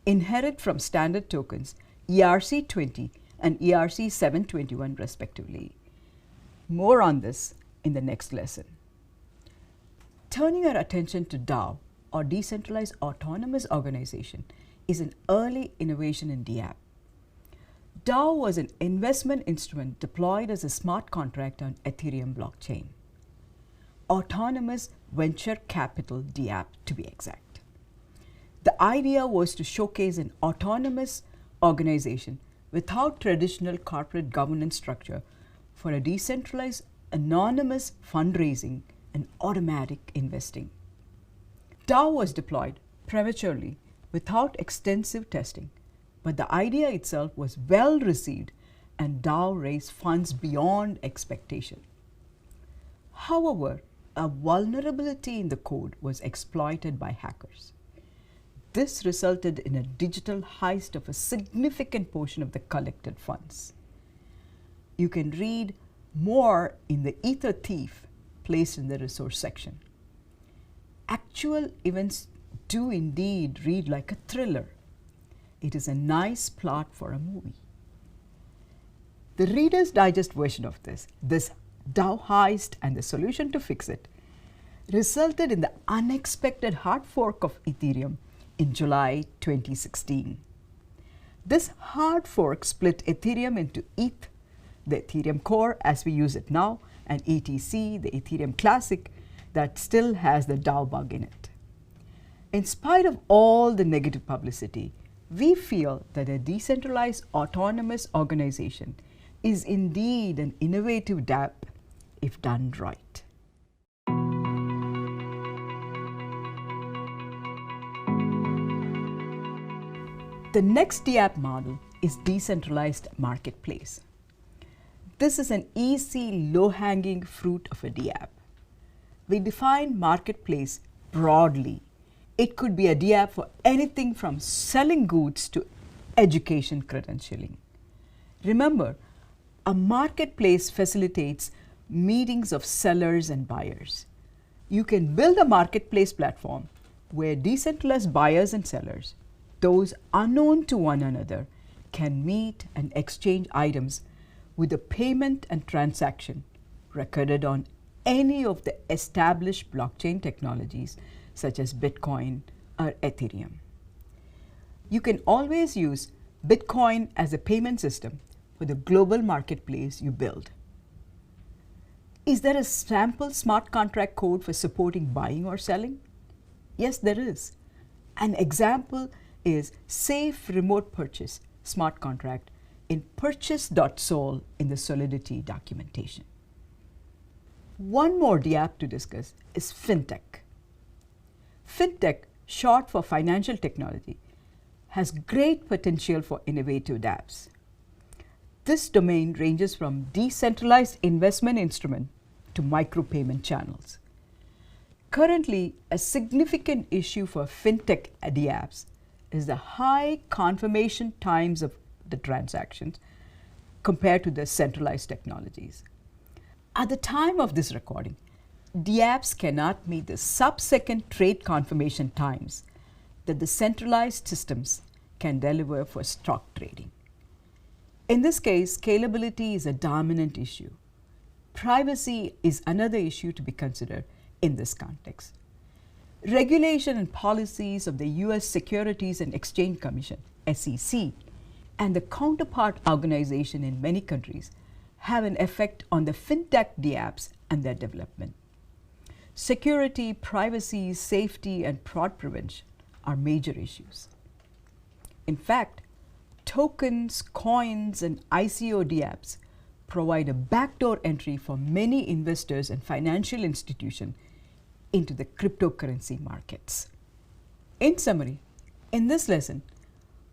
inherit from standard tokens ERC20 and ERC721 respectively. More on this in the next lesson. Turning our attention to DAO, or Decentralized Autonomous Organization, is an early innovation in Dapp. DAO was an investment instrument deployed as a smart contract on Ethereum blockchain. Autonomous Venture Capital Dapp, to be exact. The idea was to showcase an autonomous organization without traditional corporate governance structure for a decentralized, anonymous fundraising and automatic investing. DAO was deployed prematurely without extensive testing, but the idea itself was well received and DAO raised funds beyond expectation. However, a vulnerability in the code was exploited by hackers. This resulted in a digital heist of a significant portion of the collected funds. You can read more in the Ether Thief placed in the resource section. Actual events do indeed read like a thriller. It is a nice plot for a movie. The Reader's Digest version of this DAO heist and the solution to fix it, resulted in the unexpected hard fork of Ethereum in July 2016. This hard fork split Ethereum into ETH, the Ethereum core as we use it now, and ETC, the Ethereum Classic, that still has the DAO bug in it. In spite of all the negative publicity, we feel that a decentralized autonomous organization is indeed an innovative Dapp if done right. The next DApp model is decentralized marketplace. This is an easy, low-hanging fruit of a DApp. We define marketplace broadly. It could be a DApp for anything from selling goods to education credentialing. Remember, a marketplace facilitates meetings of sellers and buyers. You can build a marketplace platform where decentralized buyers and sellers, those unknown to one another, can meet and exchange items with a payment and transaction recorded on any of the established blockchain technologies such as Bitcoin or Ethereum. You can always use Bitcoin as a payment system for the global marketplace you build. Is there a sample smart contract code for supporting buying or selling? Yes, there is. An example is Safe Remote Purchase smart contract in purchase.sol in the Solidity documentation. One more DApp to discuss is FinTech. FinTech, short for financial technology, has great potential for innovative dApps. This domain ranges from decentralized investment instrument to micropayment channels. Currently, a significant issue for FinTech dApps is the high confirmation times of the transactions compared to the centralized technologies. At the time of this recording, dApps cannot meet the sub-second trade confirmation times that the centralized systems can deliver for stock trading. In this case, scalability is a dominant issue. Privacy is another issue to be considered in this context. Regulation and policies of the US Securities and Exchange Commission, SEC, and the counterpart organization in many countries have an effect on the FinTech dApps and their development. Security, privacy, safety, and fraud prevention are major issues. In fact, tokens, coins, and ICO dApps provide a backdoor entry for many investors and financial institutions into the cryptocurrency markets. In summary, in this lesson,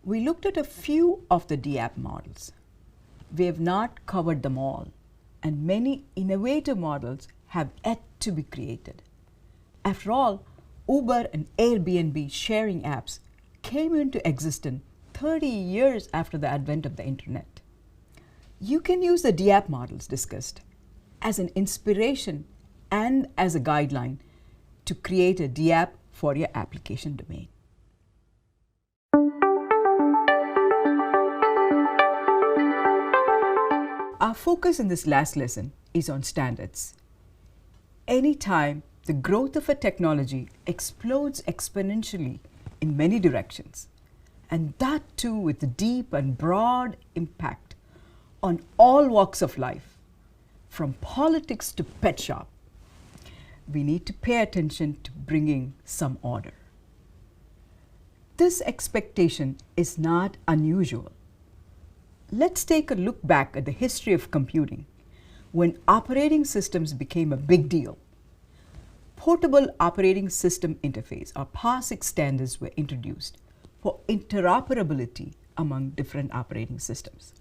we looked at a few of the dApp models. We have not covered them all, and many innovative models have yet to be created. After all, Uber and Airbnb sharing apps came into existence 30 years after the advent of the internet. You can use the dApp models discussed as an inspiration and as a guideline to create a dApp for your application domain. Our focus in this last lesson is on standards. Anytime the growth of a technology explodes exponentially in many directions, and that too with deep and broad impact on all walks of life, from politics to pet shop, we need to pay attention to bringing some order. This expectation is not unusual. Let's take a look back at the history of computing when operating systems became a big deal. Portable Operating System Interface, or POSIX standards, were introduced for interoperability among different operating systems.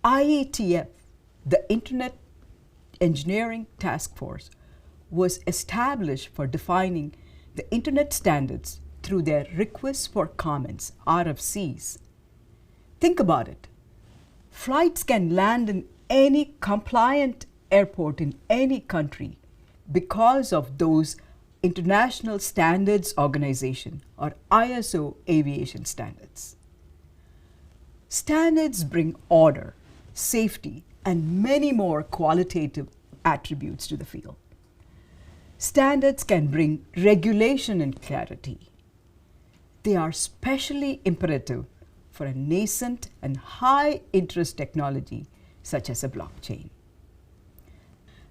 IETF, the Internet Engineering Task Force, was established for defining the Internet standards through their requests for comments, RFCs. Think about it. Flights can land in any compliant airport in any country because of those International Standards Organization or ISO aviation standards. Standards bring order, safety, and many more qualitative attributes to the field. Standards can bring regulation and clarity. They are especially imperative for a nascent and high-interest technology such as a blockchain.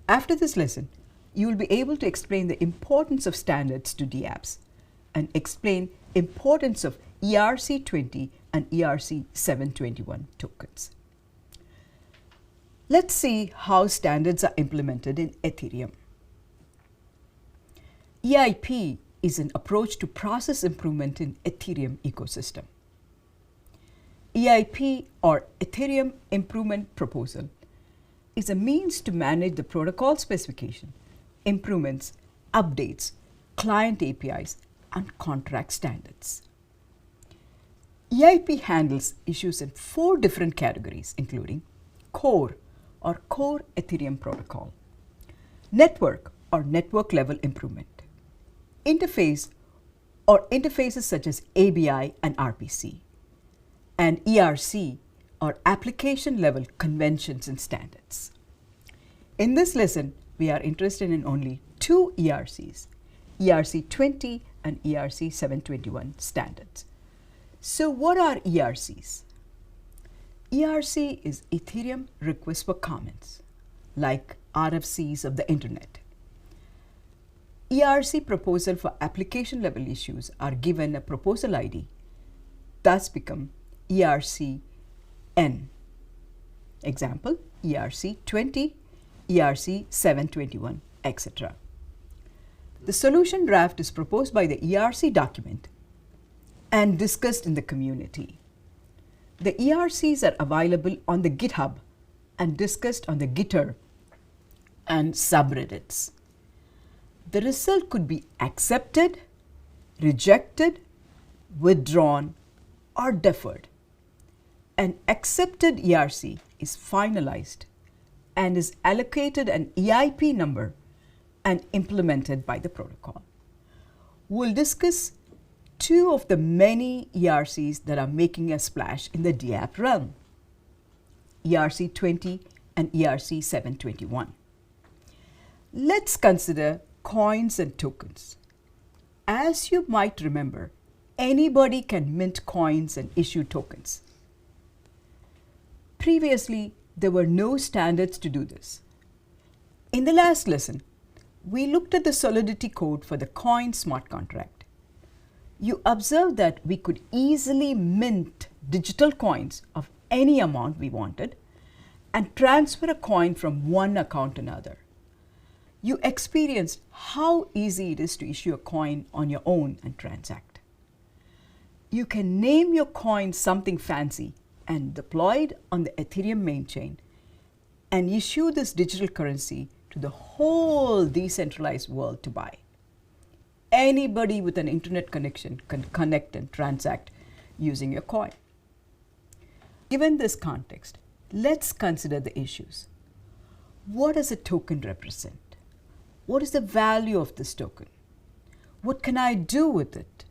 After this lesson, you will be able to explain the importance of standards to Dapps and explain importance of ERC20 and ERC721 tokens. Let's see how standards are implemented in Ethereum. EIP is an approach to process improvement in Ethereum ecosystem. EIP, or Ethereum Improvement Proposal, is a means to manage the protocol specification, improvements, updates, client APIs, and contract standards. EIP handles issues in 4 different categories, including core, or core Ethereum protocol, network, or network level improvement, interface, or interfaces such as ABI and RPC, and ERC, or application level conventions and standards. In this lesson, we are interested in only 2 ERCs, ERC20 and ERC721 standards. So what are ERCs? ERC is Ethereum Request for Comments, like RFCs of the Internet. ERC proposal for application level issues are given a proposal ID, thus become ERCN. Example, ERC20, ERC721, etc. The solution draft is proposed by the ERC document and discussed in the community. The ERCs are available on the GitHub and discussed on the Gitter and subreddits. The result could be accepted, rejected, withdrawn, or deferred. An accepted ERC is finalized and is allocated an EIP number and implemented by the protocol. We'll discuss 2 of the many ERCs that are making a splash in the Dapp realm, ERC20 and ERC721. Let's consider coins and tokens. As you might remember, anybody can mint coins and issue tokens. Previously, there were no standards to do this. In the last lesson, we looked at the Solidity code for the coin smart contract. You observed that we could easily mint digital coins of any amount we wanted and transfer a coin from one account to another. You experienced how easy it is to issue a coin on your own and transact. You can name your coin something fancy and deploy it on the Ethereum main chain and issue this digital currency to the whole decentralized world to buy. Anybody with an internet connection can connect and transact using your coin. Given this context, let's consider the issues. What does a token represent? What is the value of this token? What can I do with it?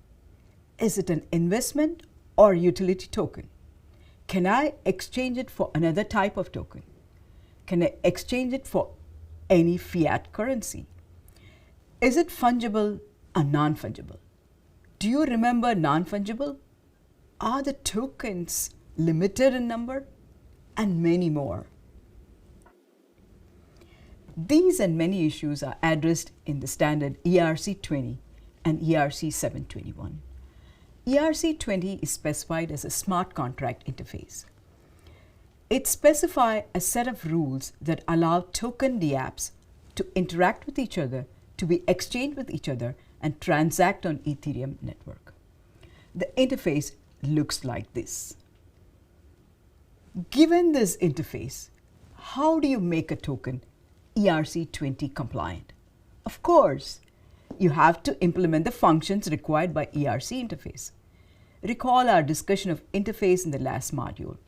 Is it an investment or utility token? Can I exchange it for another type of token? Can I exchange it for any fiat currency? Is it fungible or non-fungible? Do you remember non-fungible? Are the tokens limited in number? And many more. These and many issues are addressed in the standard ERC20 and ERC721. ERC20 is specified as a smart contract interface. It specifies a set of rules that allow token Dapps to interact with each other, to be exchanged with each other, and transact on Ethereum network. The interface looks like this. Given this interface, how do you make a token ERC20 compliant? Of course, you have to implement the functions required by ERC interface. Recall our discussion of interface in the last module.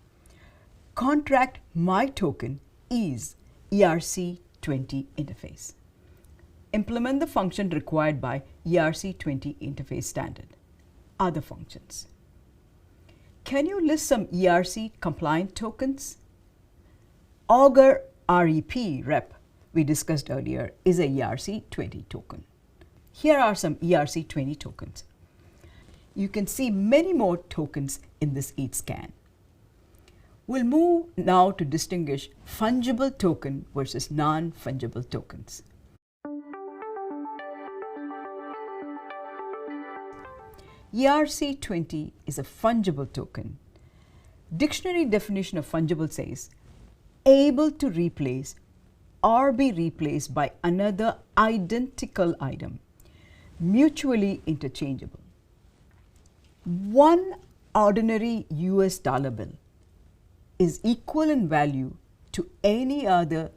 Contract my token is ERC20 interface. Implement the function required by ERC20 interface standard. Other functions. Can you list some ERC compliant tokens? Augur REP rep we discussed earlier is a ERC20 token. Here are some ERC20 tokens. You can see many more tokens in this ETH scan. We'll move now to distinguish fungible token versus non-fungible tokens. ERC20 is a fungible token. Dictionary definition of fungible says, able to replace or be replaced by another identical item, mutually interchangeable. One ordinary US dollar bill is equal in value to any other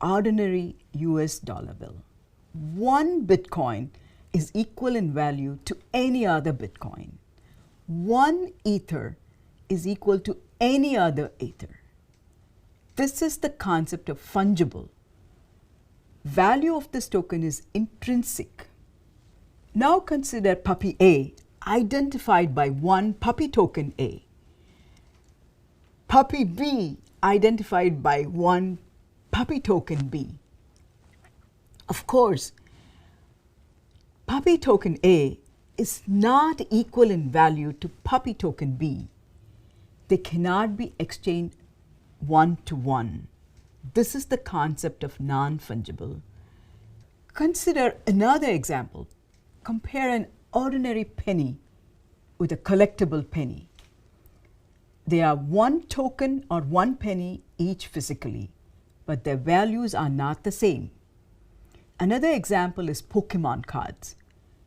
ordinary US dollar bill. One Bitcoin is equal in value to any other Bitcoin. One Ether is equal to any other Ether. This is the concept of fungible. Value of this token is intrinsic. Now consider puppy A identified by one puppy token A. Puppy B identified by one puppy token B. Of course, puppy token A is not equal in value to puppy token B. They cannot be exchanged one to one. This is the concept of non-fungible. Consider another example. Compare an ordinary penny with a collectible penny. They are one token or one penny each physically, but their values are not the same. Another example is Pokemon cards.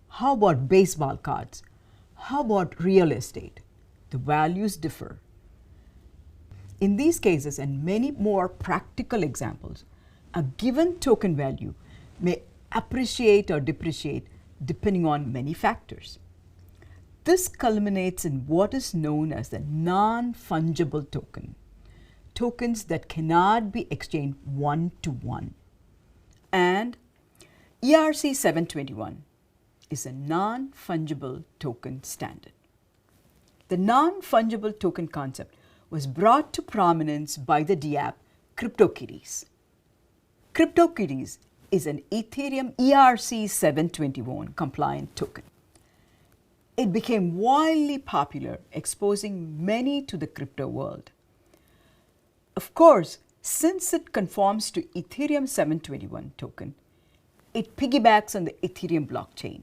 How about baseball cards? How about real estate? The values differ. In these cases and many more practical examples, a given token value may appreciate or depreciate depending on many factors. This culminates in what is known as the non-fungible token, tokens that cannot be exchanged one to one. And ERC721 is a non-fungible token standard. The non-fungible token concept was brought to prominence by the Dapp CryptoKitties. CryptoKitties is an Ethereum ERC721 compliant token. It became wildly popular, exposing many to the crypto world. Of course, since it conforms to Ethereum 721 token, it piggybacks on the Ethereum blockchain.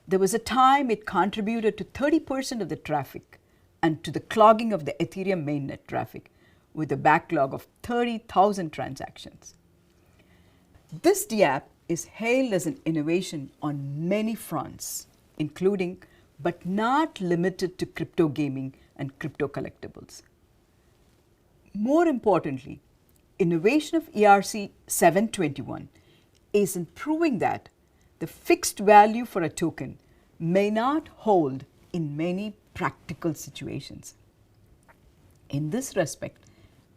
There was a time it contributed to 30% of the traffic and to the clogging of the Ethereum mainnet traffic with a backlog of 30,000 transactions. This Dapp is hailed as an innovation on many fronts, including but not limited to crypto gaming and crypto collectibles. More importantly, innovation of ERC 721 is in proving that the fixed value for a token may not hold in many practical situations. In this respect,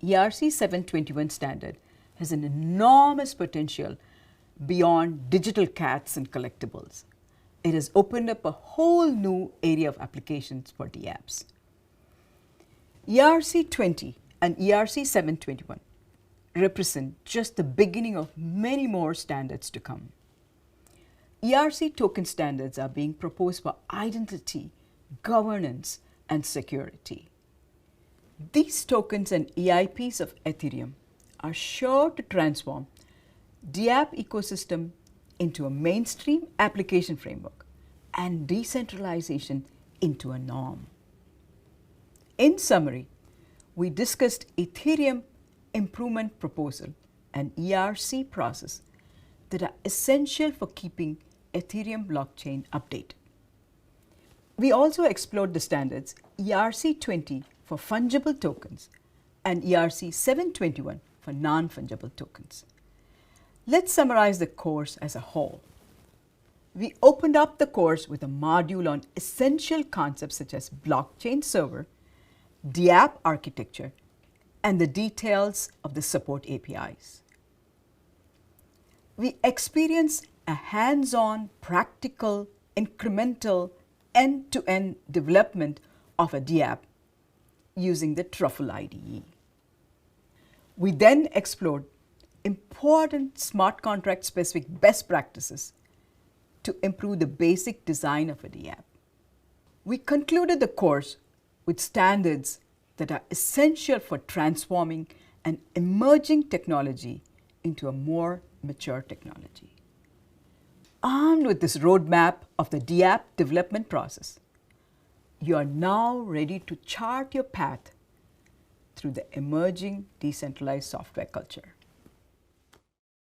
ERC 721 standard has an enormous potential beyond digital cats and collectibles. It has opened up a whole new area of applications for Dapps. ERC20 and ERC 721 represent just the beginning of many more standards to come. ERC token standards are being proposed for identity, governance, and security. These tokens and EIPs of Ethereum are sure to transform Dapp ecosystem into a mainstream application framework and decentralization into a norm. In summary, we discussed Ethereum improvement proposal and ERC process that are essential for keeping Ethereum blockchain updated. We also explored the standards ERC20 for fungible tokens and ERC721 for non-fungible tokens. Let's summarize the course as a whole. We opened up the course with a module on essential concepts such as blockchain server, Dapp architecture, and the details of the support APIs. We experienced a hands-on, practical, incremental, end-to-end development of a Dapp using the Truffle IDE. We then explored important smart contract specific best practices to improve the basic design of a Dapp. We concluded the course with standards that are essential for transforming an emerging technology into a more mature technology. Armed with this roadmap of the Dapp development process, you are now ready to chart your path through the emerging decentralized software culture.